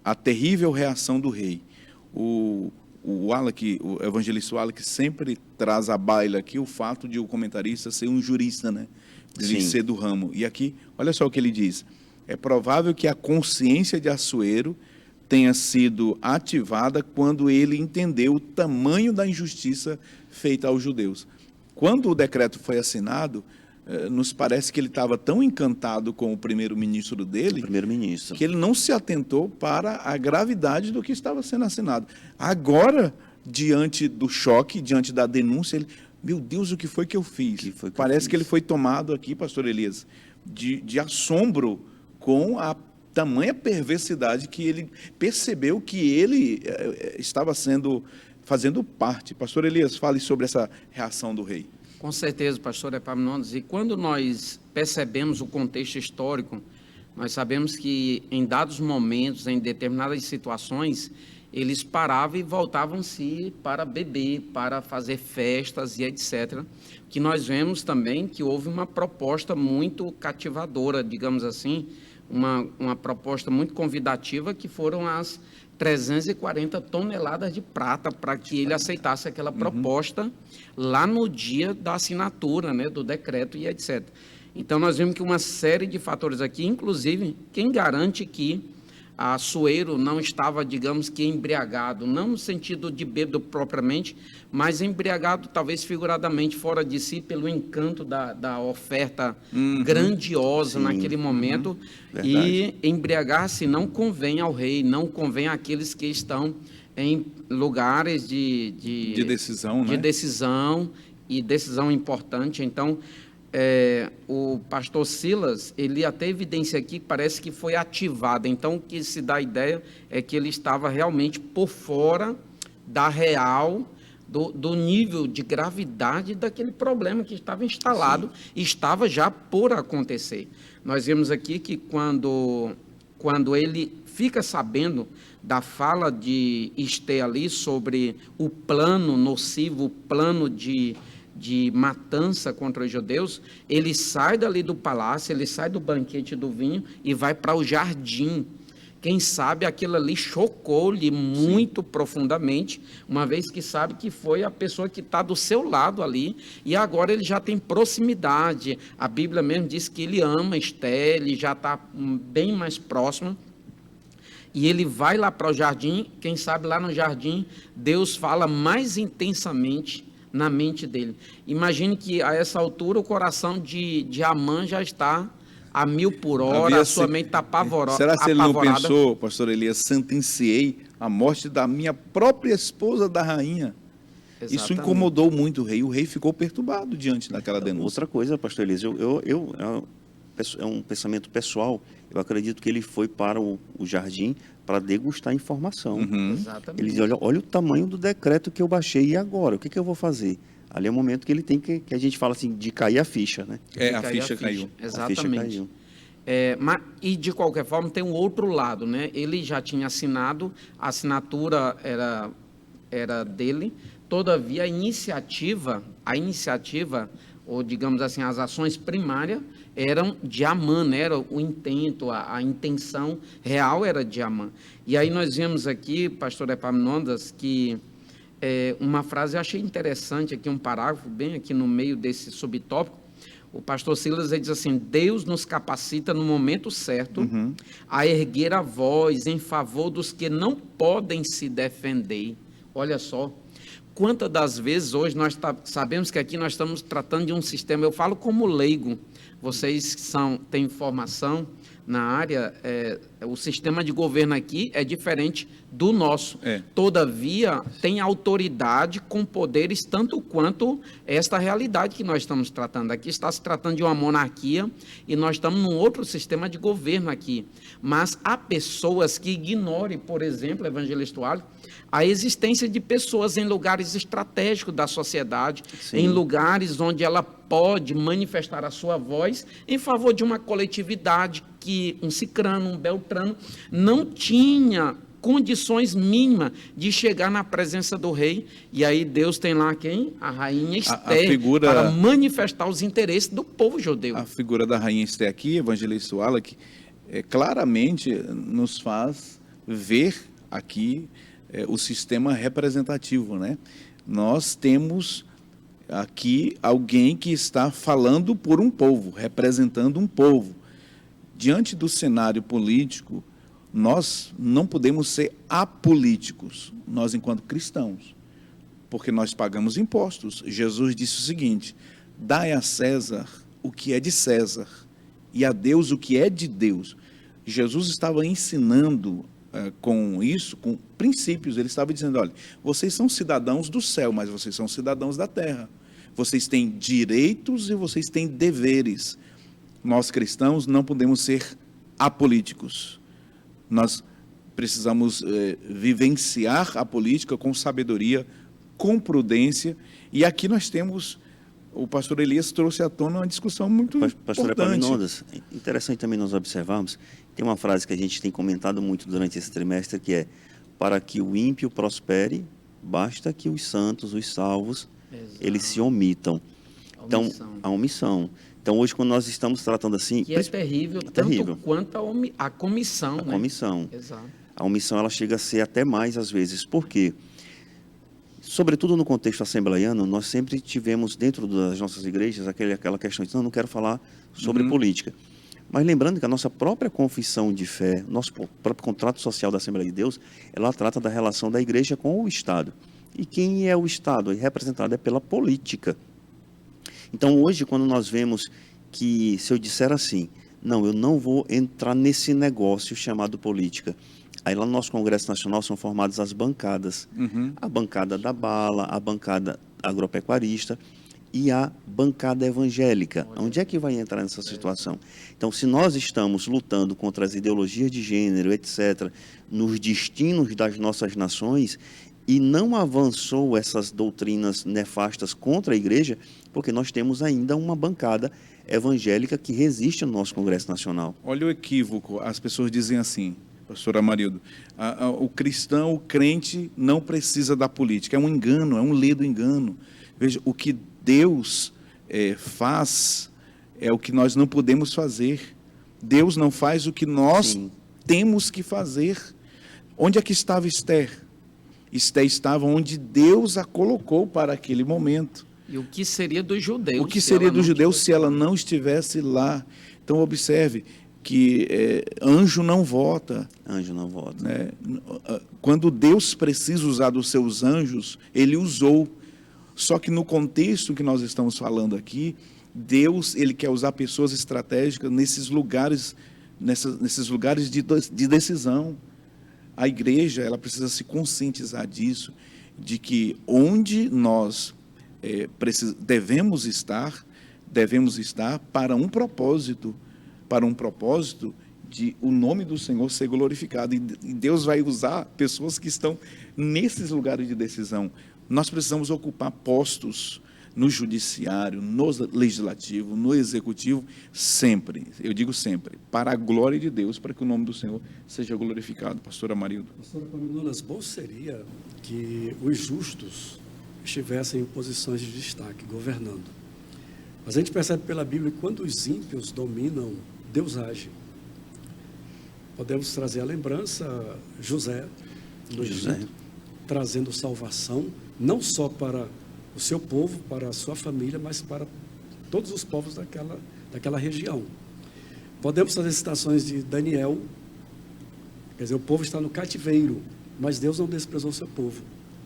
a terrível reação do rei. O evangelista Wallach sempre traz à baila aqui o fato de o comentarista ser um jurista, né? De Sim. ser do ramo. E aqui, olha só o que ele diz. É provável que a consciência de Assuero tenha sido ativada quando ele entendeu o tamanho da injustiça feita aos judeus. Quando o decreto foi assinado, nos parece que ele estava tão encantado com o primeiro-ministro dele, Primeiro-ministro. que ele não se atentou para a gravidade do que estava sendo assinado. Agora, diante do choque, diante da denúncia, ele, meu Deus, o que foi que eu fiz? Parece que ele foi tomado aqui, pastor Elias, de assombro com a tamanha perversidade que ele percebeu que ele estava fazendo parte. Pastor Elias, fale sobre essa reação do rei. Com certeza, pastor Epaminondas. E quando nós percebemos o contexto histórico, nós sabemos que em dados momentos, em determinadas situações, eles paravam e voltavam-se para beber, para fazer festas e etc. Que nós vemos também que houve uma proposta muito cativadora, digamos assim, uma proposta muito convidativa, que foram as 340 toneladas de prata para que ele aceitasse aquela proposta lá no dia da assinatura, né, do decreto e etc. Então, nós vimos que uma série de fatores aqui, inclusive, quem garante que Assuero não estava, digamos que embriagado, não no sentido de bêbado propriamente, mas embriagado talvez figuradamente, fora de si, pelo encanto da oferta grandiosa naquele momento. E embriagar-se não convém ao rei, não convém àqueles que estão em lugares de decisão, de né? decisão, e decisão importante. Então, o pastor Silas, ele até evidencia aqui, parece que foi ativado. Então, o que se dá a ideia é que ele estava realmente por fora da real, do nível de gravidade daquele problema que estava instalado e estava já por acontecer. Nós vemos aqui que quando ele fica sabendo da fala de Esté ali sobre o plano nocivo, o plano de matança contra os judeus, ele sai dali do palácio, ele sai do banquete do vinho e vai para o jardim, Quem sabe aquilo ali chocou-lhe muito profundamente, uma vez que sabe que foi a pessoa que está do seu lado ali, e agora ele já tem proximidade. A Bíblia mesmo diz que ele ama Esté, ele já está bem mais próximo. E ele vai lá para o jardim, quem sabe lá no jardim, Deus fala mais intensamente na mente dele. Imagine que a essa altura o coração de Amã já está a 1000 por hora, a sua mente está apavorada. Será que ele não pensou, pastor Elias, sentenciei a morte da minha própria esposa, da rainha? Exatamente. Isso incomodou muito o rei ficou perturbado diante daquela denúncia. Outra coisa, pastor Elias, é um pensamento pessoal, eu acredito que ele foi para o jardim para degustar informação. Exatamente. Ele diz, olha o tamanho do decreto que eu baixei, e agora? O que eu vou fazer? Ali é o momento que ele tem que a gente fala assim, de cair a ficha, né? A ficha caiu. Exatamente. A ficha caiu. E de qualquer forma tem um outro lado, né? Ele já tinha assinado, a assinatura era dele, todavia a iniciativa, ou digamos assim, as ações primárias eram de Amã, né? Era o intento, a intenção real era de Amã. E aí nós vemos aqui, pastor Epaminondas, que uma frase eu achei interessante aqui, um parágrafo bem aqui no meio desse subtópico. O pastor Silas ele diz assim: Deus nos capacita no momento certo a erguer a voz em favor dos que não podem se defender. Olha só, quantas das vezes hoje nós sabemos que aqui nós estamos tratando de um sistema, eu falo como leigo, vocês têm formação na área, o sistema de governo aqui é diferente do nosso. Todavia, tem autoridade com poderes tanto quanto esta realidade que nós estamos tratando. Aqui está se tratando de uma monarquia e nós estamos num outro sistema de governo aqui. Mas há pessoas que ignorem, por exemplo, evangelista Wallace, a existência de pessoas em lugares estratégicos da sociedade, Sim. em lugares onde ela pode manifestar a sua voz em favor de uma coletividade que um cicrano, um beltrano, não tinha condições mínimas de chegar na presença do rei, e aí Deus tem lá quem? A rainha Esté, para manifestar os interesses do povo judeu. A figura da rainha Esté aqui, evangelista Wallace, claramente nos faz ver aqui o sistema representativo, né? Nós temos aqui alguém que está falando por um povo, representando um povo. Diante do cenário político, nós não podemos ser apolíticos, nós enquanto cristãos, porque nós pagamos impostos. Jesus disse o seguinte: dai a César o que é de César e a Deus o que é de Deus. Jesus estava ensinando com isso, com princípios. Ele estava dizendo: olha, vocês são cidadãos do céu, mas vocês são cidadãos da terra. Vocês têm direitos e vocês têm deveres. Nós cristãos não podemos ser apolíticos. Nós precisamos vivenciar a política com sabedoria, com prudência. E aqui nós temos, o pastor Elias trouxe à tona uma discussão muito Pastor importante. Epaminondas, interessante também nós observarmos, tem uma frase que a gente tem comentado muito durante esse trimestre, que é: para que o ímpio prospere, basta que os santos, os salvos, eles se omitam. Então, a omissão. Então, hoje, quando nós estamos tratando assim... Que é terrível, tanto quanto a comissão. A comissão. Exato. A omissão, ela chega a ser até mais, às vezes. Por quê? Sobretudo no contexto assembleiano, nós sempre tivemos, dentro das nossas igrejas, aquela questão de: não quero falar sobre política. Mas lembrando que a nossa própria confissão de fé, nosso próprio contrato social da Assembleia de Deus, ela trata da relação da igreja com o Estado. E quem é o Estado? É representado pela política. Então, hoje, quando nós vemos que, se eu disser assim: não, eu não vou entrar nesse negócio chamado política. Aí lá no nosso Congresso Nacional são formadas as bancadas. A bancada da bala, a bancada agropecuarista e a bancada evangélica. Onde é que vai entrar nessa situação? Então, se nós estamos lutando contra as ideologias de gênero, etc., nos destinos das nossas nações, e não avançou essas doutrinas nefastas contra a igreja, porque nós temos ainda uma bancada evangélica que resiste no nosso Congresso Nacional. Olha o equívoco, as pessoas dizem assim, pastor Amarildo: o cristão, o crente não precisa da política. É um engano, é um ledo engano. Veja, o que Deus faz é o que nós não podemos fazer. Deus não faz o que nós temos que fazer. Onde é que estava Esther? Esther estava onde Deus a colocou para aquele momento. E o que seria dos judeus? O que seria dos judeus se ela não estivesse lá? Então, observe que anjo não vota. Anjo não vota. Né? Quando Deus precisa usar dos seus anjos, Ele usou. Só que no contexto que nós estamos falando aqui, Deus, Ele quer usar pessoas estratégicas nesses lugares, nesses lugares de decisão. A igreja, ela precisa se conscientizar disso, de que onde nós devemos estar para um propósito de o nome do Senhor ser glorificado. E Deus vai usar pessoas que estão nesses lugares de decisão. Nós precisamos ocupar postos no judiciário, no legislativo, no executivo, sempre, eu digo sempre, para a glória de Deus, para que o nome do Senhor seja glorificado. Pastor Amarildo. Pastora Pamilonas, bom seria que os justos estivessem em posições de destaque, governando. Mas a gente percebe pela Bíblia que quando os ímpios dominam, Deus age. Podemos trazer a lembrança José, no Egito, trazendo salvação, não só para o seu povo, para a sua família, mas para todos os povos daquela região. Podemos fazer citações de Daniel, quer dizer, o povo está no cativeiro, mas Deus não desprezou o seu povo.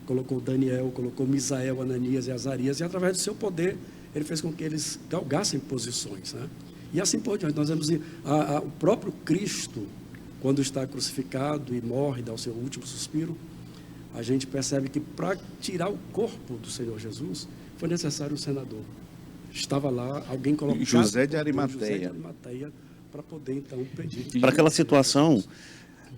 Colocou Daniel, colocou Misael, Ananias e Azarias, e através do seu poder, ele fez com que eles galgassem posições, né? E assim por diante. Nós vemos o próprio Cristo, quando está crucificado e morre, dá o seu último suspiro, a gente percebe que para tirar o corpo do Senhor Jesus, foi necessário um senador. Estava lá, alguém colocado... José de Arimateia, para poder, então, pedir. Para aquela situação,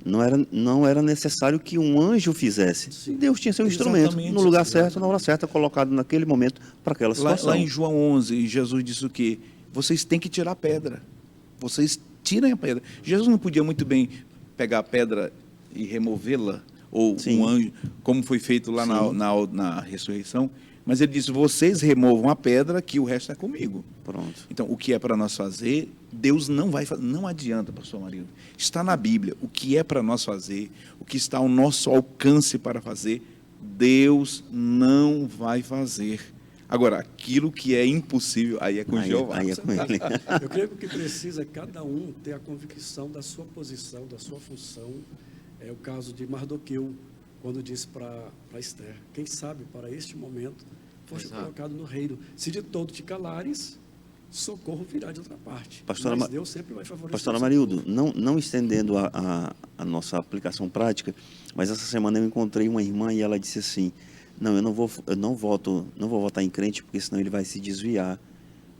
não era necessário que um anjo fizesse. Sim. Deus tinha seu instrumento, no lugar certo, na hora certa, colocado naquele momento, para aquela situação. Lá em João 11, Jesus disse o quê? Vocês têm que tirar a pedra. Vocês tirem a pedra. Jesus não podia muito bem pegar a pedra e removê-la, ou um anjo, como foi feito lá na ressurreição, mas ele disse, vocês removam a pedra que o resto é comigo. Pronto. Então, o que é para nós fazer, Deus não vai fazer, não adianta, pastor Amarildo. Está na Bíblia, o que é para nós fazer, o que está ao nosso alcance para fazer, Deus não vai fazer. Agora, aquilo que é impossível, aí é com Jeová. Aí é com ele. Eu creio que o que precisa é cada um ter a convicção da sua posição, da sua função. É o caso de Mardoqueu, quando disse para Esther, quem sabe para este momento foste colocado no reino. Se de todo te calares, socorro virá de outra parte. Mas Deus sempre vai favorecer. Pastor Amarildo, não estendendo a nossa aplicação prática, mas essa semana eu encontrei uma irmã e ela disse assim, não, eu não vou votar em crente, porque senão ele vai se desviar.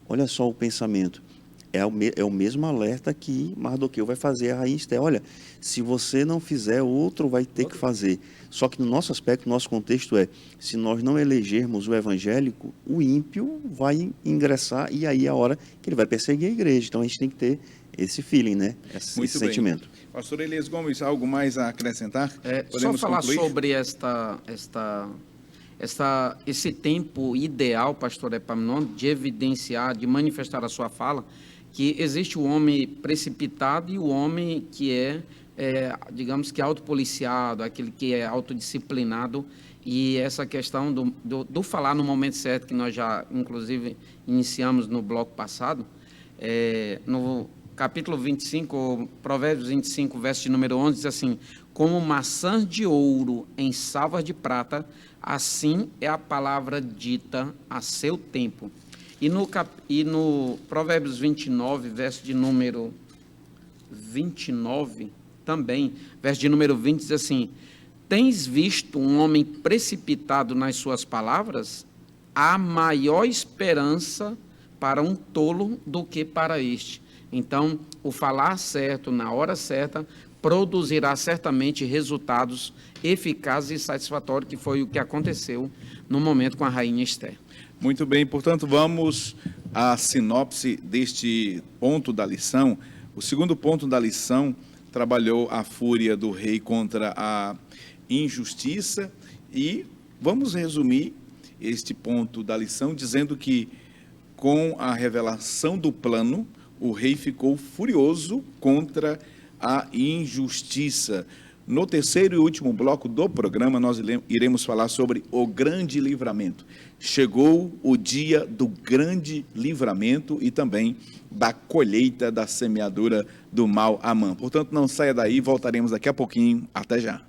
Olha só o pensamento. É o mesmo alerta que Mardoqueu vai fazer a rainha Esther. Olha, se você não fizer, outro vai ter que fazer. Só que no nosso aspecto, no nosso contexto se nós não elegermos o evangélico, o ímpio vai ingressar e aí é a hora que ele vai perseguir a igreja. Então a gente tem que ter esse feeling, né? Esse sentimento. Pastor Elias Gomes, algo mais a acrescentar? Só falar sobre esse tempo ideal, pastor Epaminondas, de evidenciar, de manifestar a sua fala, que existe o homem precipitado e o homem que digamos que autopoliciado, aquele que é autodisciplinado, e essa questão do falar no momento certo, que nós já, inclusive, iniciamos no bloco passado, no capítulo 25, Provérbios 25, verso de número 11, diz assim, como maçãs de ouro em salvas de prata, assim é a palavra dita a seu tempo. E no Provérbios 29, verso de número 29, também, verso de número 20, diz assim, tens visto um homem precipitado nas suas palavras? Há maior esperança para um tolo do que para este. Então, o falar certo, na hora certa, produzirá certamente resultados eficazes e satisfatórios, que foi o que aconteceu no momento com a rainha Esther. Muito bem, portanto, vamos à sinopse deste ponto da lição. O segundo ponto da lição trabalhou a fúria do rei contra a injustiça e vamos resumir este ponto da lição dizendo que com a revelação do plano, o rei ficou furioso contra a injustiça. No terceiro e último bloco do programa, nós iremos falar sobre o grande livramento. Chegou o dia do grande livramento e também da colheita da semeadura do mal Amã. Portanto, não saia daí, voltaremos daqui a pouquinho. Até já.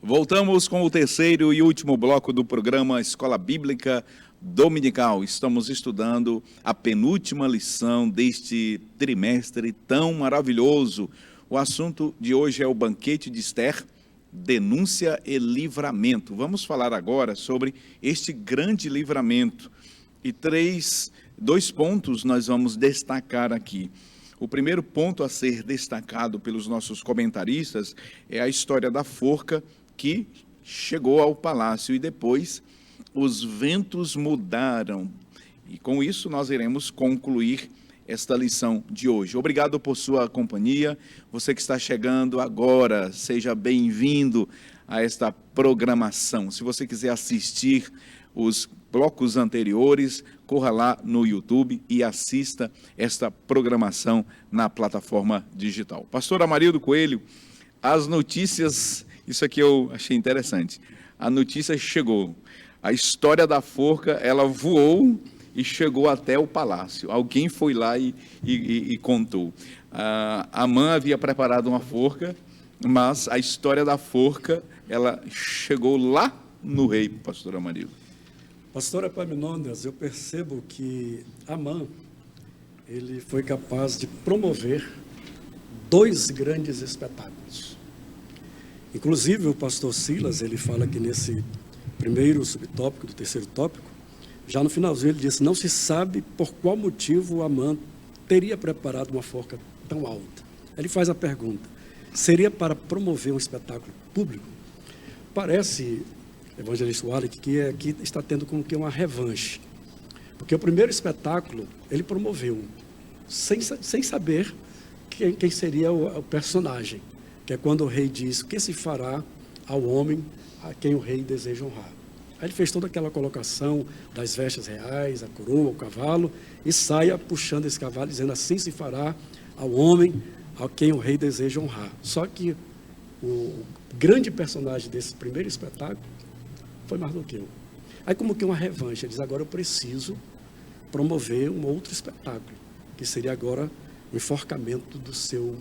Voltamos com o terceiro e último bloco do programa Escola Bíblica Dominical. Estamos estudando a penúltima lição deste trimestre tão maravilhoso. O assunto de hoje é o banquete de Esther, denúncia e livramento. Vamos falar agora sobre este grande livramento. E dois pontos nós vamos destacar aqui. O primeiro ponto a ser destacado pelos nossos comentaristas é a história da forca que chegou ao palácio e depois os ventos mudaram. E com isso nós iremos concluir esta lição de hoje. Obrigado por sua companhia. Você que está chegando agora, seja bem-vindo a esta programação. Se você quiser assistir os blocos anteriores, corra lá no YouTube e assista esta programação na plataforma digital. Pastor Amarildo Coelho, as notícias... Isso aqui eu achei interessante. A notícia chegou. A história da forca, ela voou e chegou até o palácio. Alguém foi lá e contou. Amã havia preparado uma forca, mas a história da forca, ela chegou lá no rei, pastor Amarildo. Pastor Epaminondas, eu percebo que Amã, ele foi capaz de promover 2 grandes espetáculos. Inclusive, o pastor Silas, ele fala que nesse primeiro subtópico, do terceiro tópico, já no finalzinho ele disse, não se sabe por qual motivo Amã teria preparado uma forca tão alta. Ele faz a pergunta, seria para promover um espetáculo público? Parece, evangelista Wallace, que aqui está tendo como que uma revanche. Porque o primeiro espetáculo, ele promoveu, sem saber quem seria o personagem. Que é quando o rei diz, o que se fará ao homem a quem o rei deseja honrar. Aí ele fez toda aquela colocação das vestes reais, a coroa, o cavalo, e saia puxando esse cavalo, dizendo, assim se fará ao homem a quem o rei deseja honrar. Só que o grande personagem desse primeiro espetáculo foi Mardoqueu. Aí como que uma revanche, ele diz, agora eu preciso promover um outro espetáculo, que seria agora o enforcamento do seu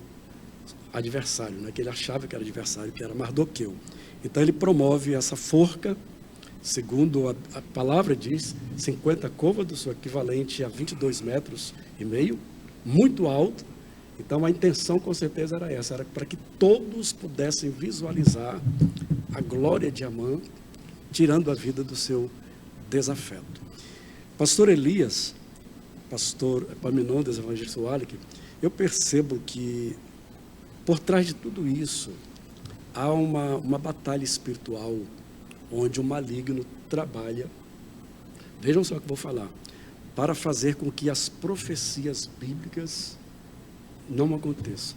adversário, né, que ele achava que era adversário, que era Mardoqueu. Então ele promove essa forca, segundo a palavra diz, 50 côvados, o equivalente a 22 metros e meio, muito alto. Então a intenção com certeza era essa, era para que todos pudessem visualizar a glória de Amã, tirando a vida do seu desafeto. Pastor Elias, pastor Epaminondas, evangelista Wallace, eu percebo que por trás de tudo isso, há uma batalha espiritual, onde o maligno trabalha, vejam só o que eu vou falar, para fazer com que as profecias bíblicas não aconteçam,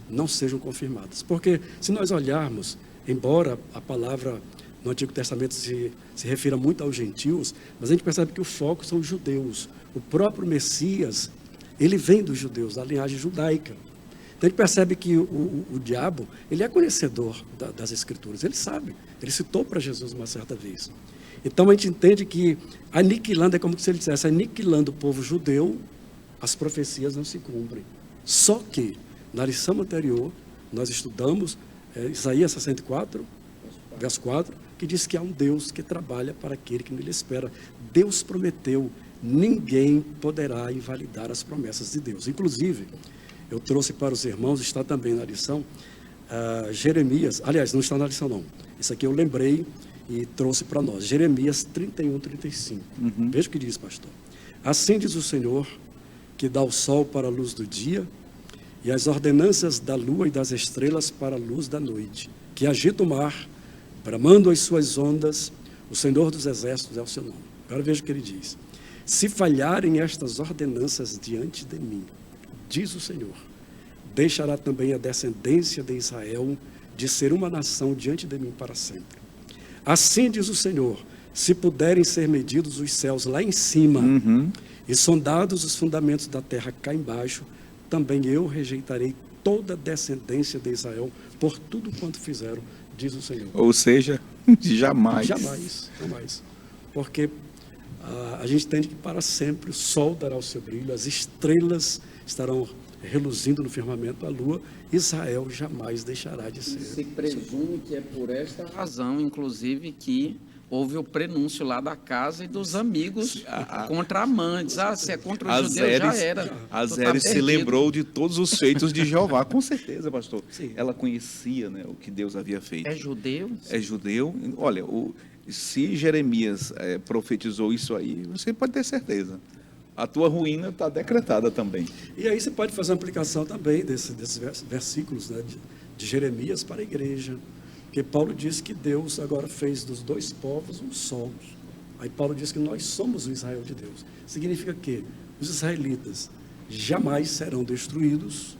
não sejam confirmadas. Porque se nós olharmos, embora a palavra no Antigo Testamento se refira muito aos gentios, mas a gente percebe que o foco são os judeus. O próprio Messias, ele vem dos judeus, da linhagem judaica. Então, ele percebe que o diabo, ele é conhecedor das Escrituras, ele sabe, ele citou para Jesus uma certa vez. Então, a gente entende que aniquilando, é como se ele dissesse, aniquilando o povo judeu, as profecias não se cumprem. Só que, na lição anterior, nós estudamos Isaías 64, verso 4, que diz que há um Deus que trabalha para aquele que nele espera. Deus prometeu, ninguém poderá invalidar as promessas de Deus. Inclusive, eu trouxe para os irmãos, está também na lição, Jeremias, aliás, não está na lição não, isso aqui eu lembrei e trouxe para nós, Jeremias 31, 35. Veja o que diz, pastor. Assim diz o Senhor, que dá o sol para a luz do dia, e as ordenanças da lua e das estrelas para a luz da noite, que agita o mar, bramando as suas ondas, o Senhor dos Exércitos é o seu nome. Agora veja o que ele diz. Se falharem estas ordenanças diante de mim, diz o Senhor, deixará também a descendência de Israel de ser uma nação diante de mim para sempre. Assim diz o Senhor, se puderem ser medidos os céus lá em cima e sondados os fundamentos da terra cá embaixo, também eu rejeitarei toda a descendência de Israel por tudo quanto fizeram, diz o Senhor. Ou seja, jamais. Jamais, jamais. Porque a gente entende que para sempre o sol dará o seu brilho, as estrelas estarão reluzindo no firmamento, a lua, Israel jamais deixará de ser. Se presume que é por esta razão, inclusive, que houve o prenúncio lá da casa e dos amigos contra amantes. Se é contra o judeu, já era. A Zéres se lembrou de todos os feitos de Jeová, com certeza, pastor. Sim. Ela conhecia, né, o que Deus havia feito. É judeu? É judeu. Olha, se Jeremias profetizou isso aí, você pode ter certeza. A tua ruína está decretada também. E aí você pode fazer uma aplicação também desses versículos, né, de Jeremias para a igreja. Porque Paulo diz que Deus agora fez dos dois povos um só. Aí Paulo diz que nós somos o Israel de Deus. Significa que os israelitas jamais serão destruídos.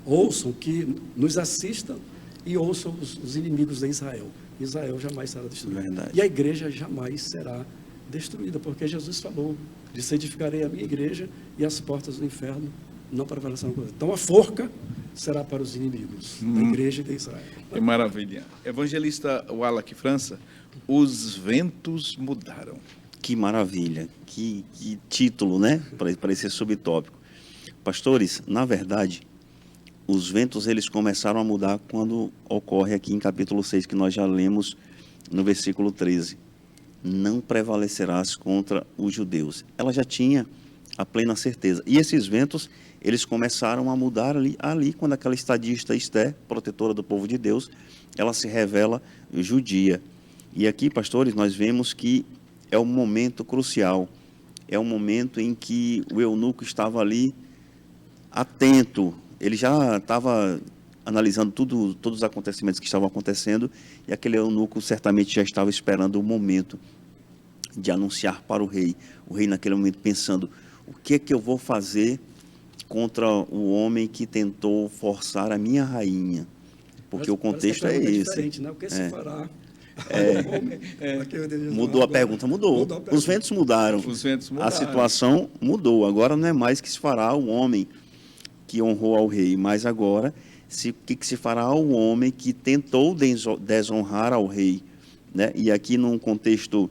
Ouçam, que nos assistam e ouçam os inimigos de Israel. Israel jamais será destruído. Verdade. E a igreja jamais será destruída, porque Jesus falou, disse, edificarei a minha igreja e as portas do inferno não prevalecerão contra ela. Então a forca será para os inimigos da igreja e de Israel. Que maravilha. Evangelista Wallace França, os ventos mudaram. Que maravilha, que título, né, para esse subtópico. Pastores, na verdade, os ventos eles começaram a mudar quando ocorre aqui em capítulo 6, que nós já lemos no versículo 13. Não prevalecerás contra os judeus. Ela já tinha a plena certeza. E esses ventos, eles começaram a mudar ali quando aquela estadista Esther, protetora do povo de Deus, ela se revela judia. E aqui, pastores, nós vemos que é um momento crucial. É um momento em que o eunuco estava ali atento. Ele já estava analisando todos os acontecimentos que estavam acontecendo, e aquele eunuco certamente já estava esperando o momento de anunciar para o rei. O rei naquele momento pensando, o que é que eu vou fazer contra o homem que tentou forçar a minha rainha? Porque o contexto é esse. Né? O que se fará? Mudou a pergunta, mudou. Os ventos mudaram. Os ventos mudaram. A situação mudou. Agora não é mais que se fará o homem que honrou ao rei, mas agora o que se fará ao homem que tentou desonrar ao rei, né? E aqui num contexto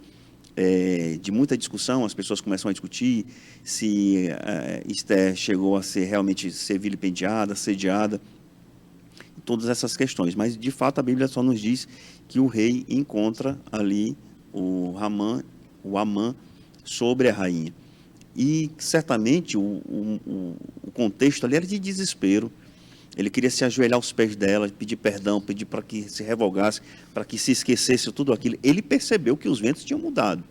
de muita discussão, as pessoas começam a discutir se Esther chegou a realmente ser vilipendiada, assediada, todas essas questões. Mas, de fato, a Bíblia só nos diz que o rei encontra ali o Amã sobre a rainha. E, certamente, o contexto ali era de desespero. Ele queria se ajoelhar aos pés dela, pedir perdão, pedir para que se revogasse, para que se esquecesse tudo aquilo. Ele percebeu que os ventos tinham mudado,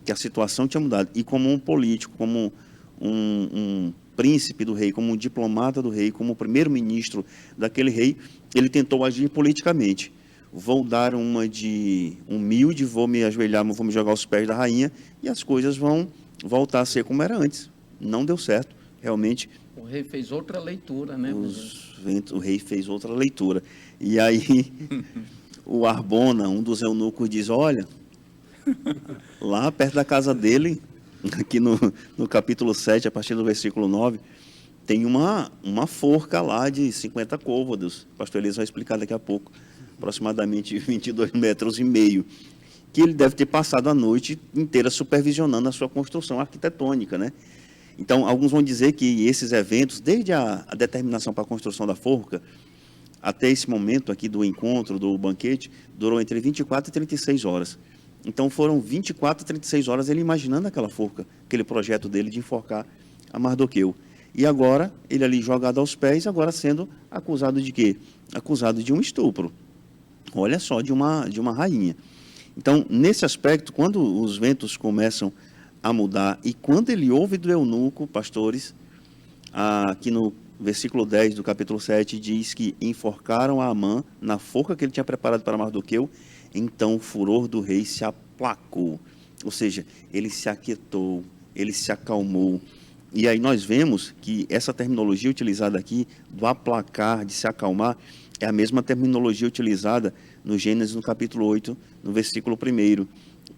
que a situação tinha mudado. E como um político, como um príncipe do rei, como um diplomata do rei, como o primeiro-ministro daquele rei, ele tentou agir politicamente. Vou dar uma de humilde, vou me ajoelhar, vou me jogar aos pés da rainha, e as coisas vão voltar a ser como era antes. Não deu certo, realmente. O rei fez outra leitura, né? O rei fez outra leitura. E aí, o Arbona, um dos eunucos, diz, olha, lá perto da casa dele, aqui no capítulo 7, a partir do versículo 9, tem uma forca lá de 50 côvados. O pastor Elias vai explicar daqui a pouco, aproximadamente 22 metros e meio, que ele deve ter passado a noite inteira supervisionando a sua construção arquitetônica, né? Então, alguns vão dizer que esses eventos, desde a determinação para a construção da forca, até esse momento aqui do encontro, do banquete, durou entre 24 e 36 horas. Então, foram 24 a 36 horas ele imaginando aquela forca, aquele projeto dele de enforcar a Mardoqueu. E agora, ele ali jogado aos pés, agora sendo acusado de quê? Acusado de um estupro. Olha só, de uma rainha. Então, nesse aspecto, quando os ventos começam a mudar, e quando ele ouve do eunuco, pastores, aqui no versículo 10 do capítulo 7, diz que enforcaram a Amã na forca que ele tinha preparado para Mardoqueu, Então o furor do rei se aplacou, ou seja, ele se aquietou, ele se acalmou. E aí nós vemos que essa terminologia utilizada aqui, do aplacar, de se acalmar, é a mesma terminologia utilizada no Gênesis, no capítulo 8, no versículo 1,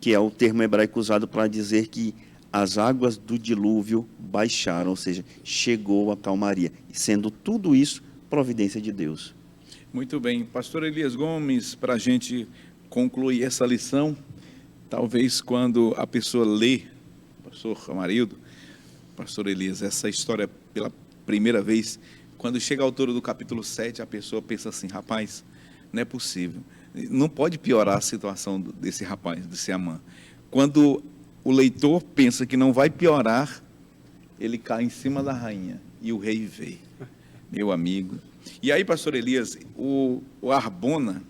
que é o termo hebraico usado para dizer que as águas do dilúvio baixaram, ou seja, chegou a calmaria, sendo tudo isso providência de Deus. Muito bem. Pastor Elias Gomes, para a gente concluir essa lição, talvez quando a pessoa lê, pastor Amarildo, pastor Elias, essa história pela primeira vez, quando chega a altura do capítulo 7, a pessoa pensa assim, rapaz, não é possível, não pode piorar a situação desse rapaz, desse Amã. Quando o leitor pensa que não vai piorar, ele cai em cima da rainha e o rei vê, meu amigo. E aí, pastor Elias, o Harbona,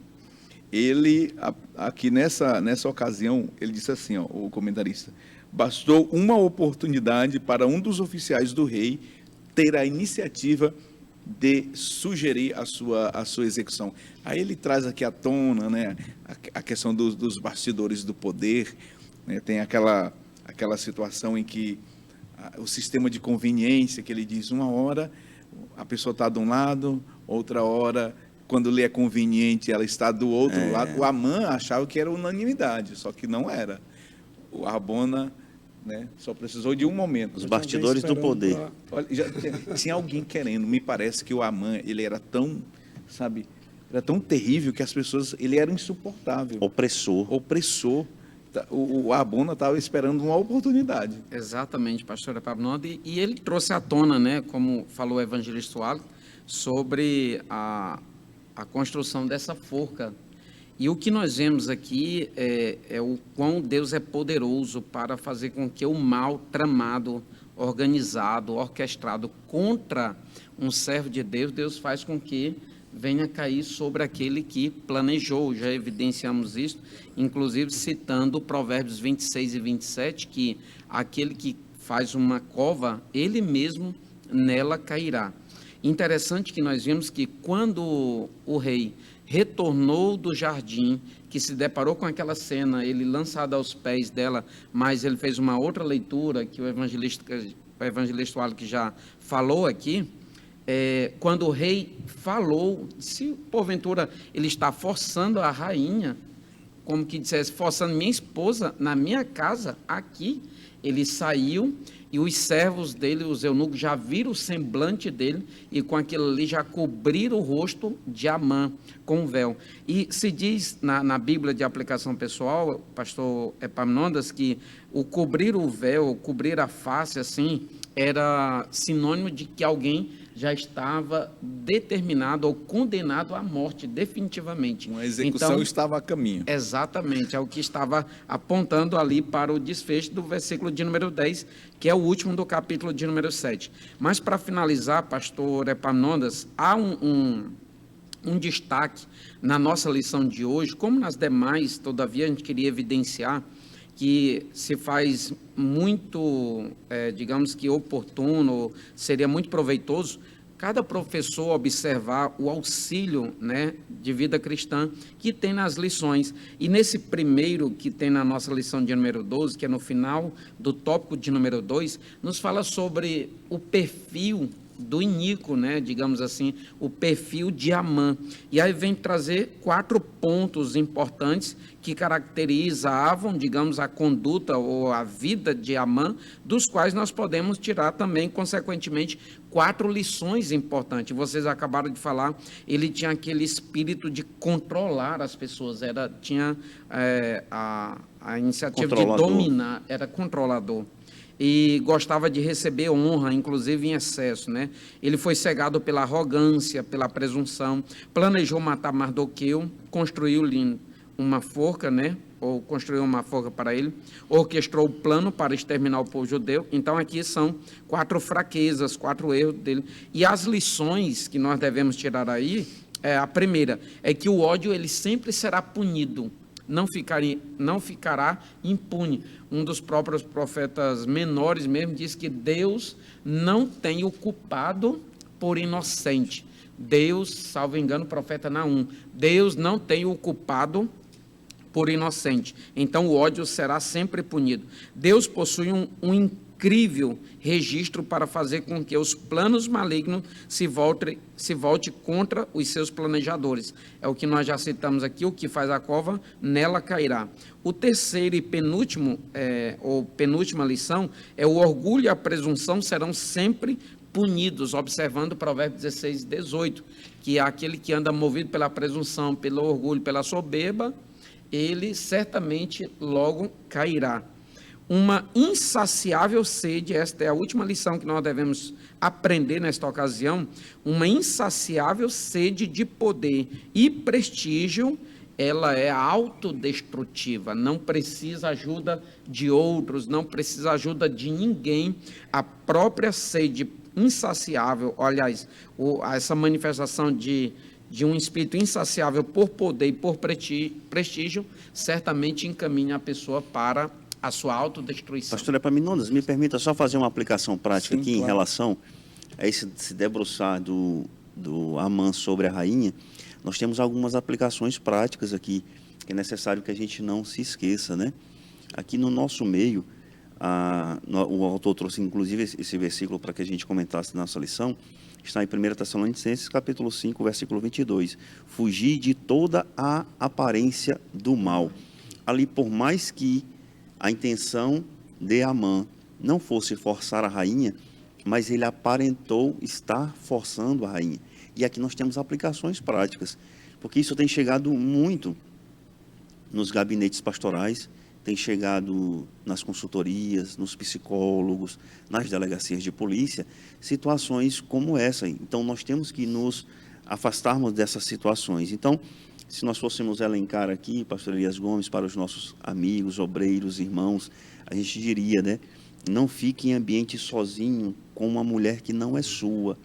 ele, aqui nessa ocasião, ele disse assim, ó, o comentarista, bastou uma oportunidade para um dos oficiais do rei ter a iniciativa de sugerir a sua execução. Aí ele traz aqui à tona, né, a questão dos bastidores do poder, né, tem aquela situação em que o sistema de conveniência, que ele diz, uma hora a pessoa está de um lado, outra hora, quando lhe é conveniente, ela está do outro lado. O Amã achava que era unanimidade, só que não era. O Harbona, né, só precisou de um momento. Os bastidores do poder. Olha, já tinha alguém querendo. Me parece que o Amã, ele era tão, sabe, era tão terrível que as pessoas, ele era insuportável. Opressor. O Harbona estava esperando uma oportunidade. Exatamente, pastor Epaminondas, e ele trouxe à tona, né, como falou o evangelista Wallace, sobre a construção dessa forca. E o que nós vemos aqui é o quão Deus é poderoso para fazer com que o mal tramado, organizado, orquestrado contra um servo de Deus, Deus faz com que venha cair sobre aquele que planejou. Já evidenciamos isso, inclusive citando Provérbios 26 e 27, que aquele que faz uma cova, ele mesmo nela cairá. Interessante que nós vimos que quando o rei retornou do jardim, que se deparou com aquela cena, ele lançado aos pés dela, mas ele fez uma outra leitura, que o evangelista Wallace já falou aqui, quando o rei falou, se porventura ele está forçando a rainha, como que dissesse, forçando minha esposa na minha casa, aqui, ele saiu e os servos dele, os eunucos, já viram o semblante dele e com aquilo ali já cobriram o rosto de Amã com o véu. E se diz na Bíblia de aplicação pessoal, pastor Epaminondas, que o cobrir o véu, cobrir a face assim, era sinônimo de que alguém já estava determinado ou condenado à morte, definitivamente. Uma execução então, estava a caminho. Exatamente, é o que estava apontando ali para o desfecho do versículo de número 10, que é o último do capítulo de número 7. Mas, para finalizar, pastor Epaminondas, há um destaque na nossa lição de hoje, como nas demais, todavia, a gente queria evidenciar que se faz muito, digamos que oportuno, seria muito proveitoso, cada professor observar o auxílio, né, de vida cristã que tem nas lições. E nesse primeiro que tem na nossa lição de número 12, que é no final do tópico de número 2, nos fala sobre o perfil do iníquo, né, digamos assim, o perfil de Amã. E aí vem trazer 4 pontos importantes que caracterizavam, digamos, a conduta ou a vida de Amã, dos quais nós podemos tirar também, consequentemente, 4 lições importantes. Vocês acabaram de falar, ele tinha aquele espírito de controlar as pessoas, tinha a iniciativa de dominar, era controlador. E gostava de receber honra, inclusive em excesso, né? Ele foi cegado pela arrogância, pela presunção, planejou matar Mardoqueu, construiu-lhe uma forca, né? Ou construiu uma forca para ele, orquestrou o plano para exterminar o povo judeu. Então, aqui são 4 fraquezas, 4 erros dele. E as lições que nós devemos tirar aí, a primeira, é que o ódio ele sempre será punido, não ficará impune. Um dos próprios profetas menores mesmo diz que Deus não tem o culpado por inocente. Deus, salvo engano, profeta Naum, Deus não tem o culpado por inocente. Então o ódio será sempre punido. Deus possui um incrível registro para fazer com que os planos malignos se volte contra os seus planejadores. É o que nós já citamos aqui: o que faz a cova, nela cairá. O terceiro e penúltima lição é: o orgulho e a presunção serão sempre punidos, observando Provérbios 16 e 18, que é aquele que anda movido pela presunção, pelo orgulho, pela soberba, ele certamente logo cairá. Uma insaciável sede, esta é a última lição que nós devemos aprender nesta ocasião, uma insaciável sede de poder e prestígio, ela é autodestrutiva, não precisa ajuda de outros, não precisa ajuda de ninguém. A própria sede insaciável, aliás, essa manifestação de um espírito insaciável por poder e por prestígio, certamente encaminha a pessoa para a sua autodestruição. Pastor Epaminondas, me permita só fazer uma aplicação prática Sim, aqui, claro, em relação a esse se debruçar do Amã sobre a rainha. Nós temos algumas aplicações práticas aqui, que é necessário que a gente não se esqueça, né? Aqui no nosso meio, o autor trouxe inclusive esse versículo para que a gente comentasse na nossa lição, está em 1 Tessalonicenses, capítulo 5, versículo 22. Fugir de toda a aparência do mal. Ali, por mais que a intenção de Amã não fosse forçar a rainha, mas ele aparentou estar forçando a rainha. E aqui nós temos aplicações práticas, porque isso tem chegado muito nos gabinetes pastorais, tem chegado nas consultorias, nos psicólogos, nas delegacias de polícia, situações como essa. Então, nós temos que nos afastarmos dessas situações. Então, se nós fôssemos elencar aqui, pastor Elias Gomes, para os nossos amigos, obreiros, irmãos, a gente diria, né? Não fique em ambiente sozinho com uma mulher que não é sua.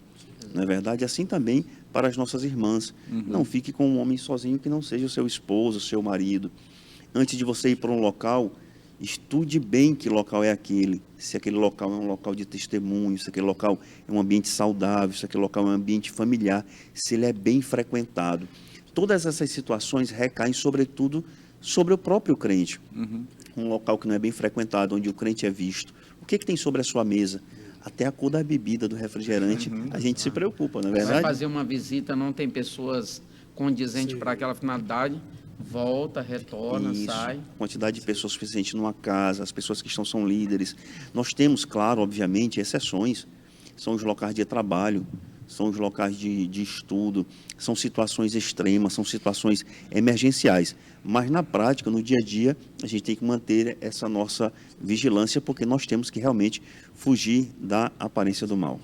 Não é verdade? Assim também para as nossas irmãs. Não fique com um homem sozinho que não seja o seu esposo, o seu marido. Antes de você ir para um local, estude bem que local é aquele. Se aquele local é um local de testemunho, se aquele local é um ambiente saudável, se aquele local é um ambiente familiar, se ele é bem frequentado. Todas essas situações recaem, sobretudo, sobre o próprio crente. Um local que não é bem frequentado, onde o crente é visto. O que tem sobre a sua mesa? Até a cor da bebida, do refrigerante, a gente se preocupa, não é verdade? Vai fazer uma visita, não tem pessoas condizentes para aquela finalidade, volta, retorna, Isso, sai. quantidade de pessoas suficiente numa casa, as pessoas que são líderes. Nós temos, claro, obviamente, exceções. São os locais de trabalho, são os locais de estudo, são situações extremas, são situações emergenciais. Mas, na prática, no dia a dia, a gente tem que manter essa nossa vigilância, porque nós temos que realmente fugir da aparência do mal.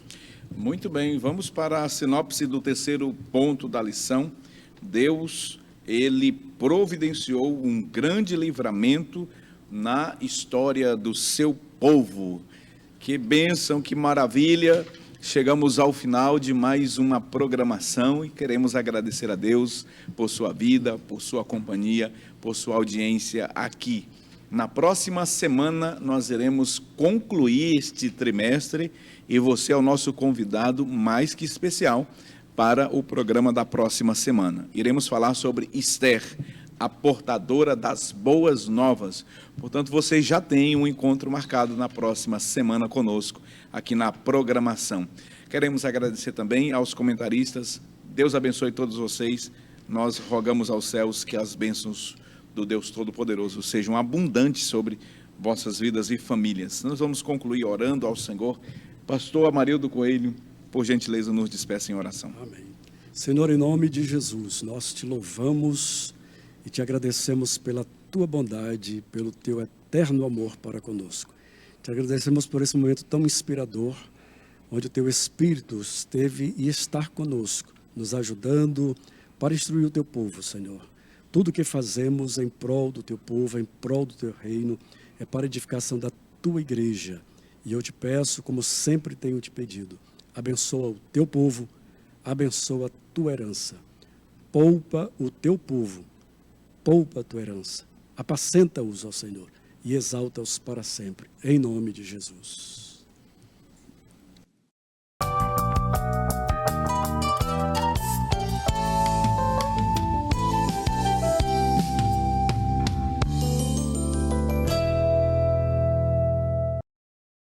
Muito bem, vamos para a sinopse do terceiro ponto da lição. Deus, ele providenciou um grande livramento na história do seu povo. Que bênção, que maravilha! Chegamos ao final de mais uma programação e queremos agradecer a Deus por sua vida, por sua companhia, por sua audiência aqui. Na próxima semana nós iremos concluir este trimestre e você é o nosso convidado mais que especial para o programa da próxima semana. Iremos falar sobre Esther, a portadora das boas novas. Portanto, vocês já têm um encontro marcado na próxima semana conosco, aqui na programação. Queremos agradecer também aos comentaristas. Deus abençoe todos vocês. Nós rogamos aos céus que as bênçãos do Deus Todo-Poderoso sejam abundantes sobre vossas vidas e famílias. Nós vamos concluir orando ao Senhor. Pastor Amarildo Coelho, por gentileza, nos despeça em oração. Amém. Senhor, em nome de Jesus, nós te louvamos e te agradecemos pela tua bondade, pelo teu eterno amor para conosco. Te agradecemos por esse momento tão inspirador, onde o teu Espírito esteve e está conosco, nos ajudando para instruir o teu povo, Senhor. Tudo o que fazemos em prol do teu povo, em prol do teu reino, é para a edificação da tua igreja. E eu te peço, como sempre tenho te pedido, abençoa o teu povo, abençoa a tua herança. Poupa o teu povo, poupa a tua herança. Apacenta-os ao Senhor e exalta-os para sempre, em nome de Jesus.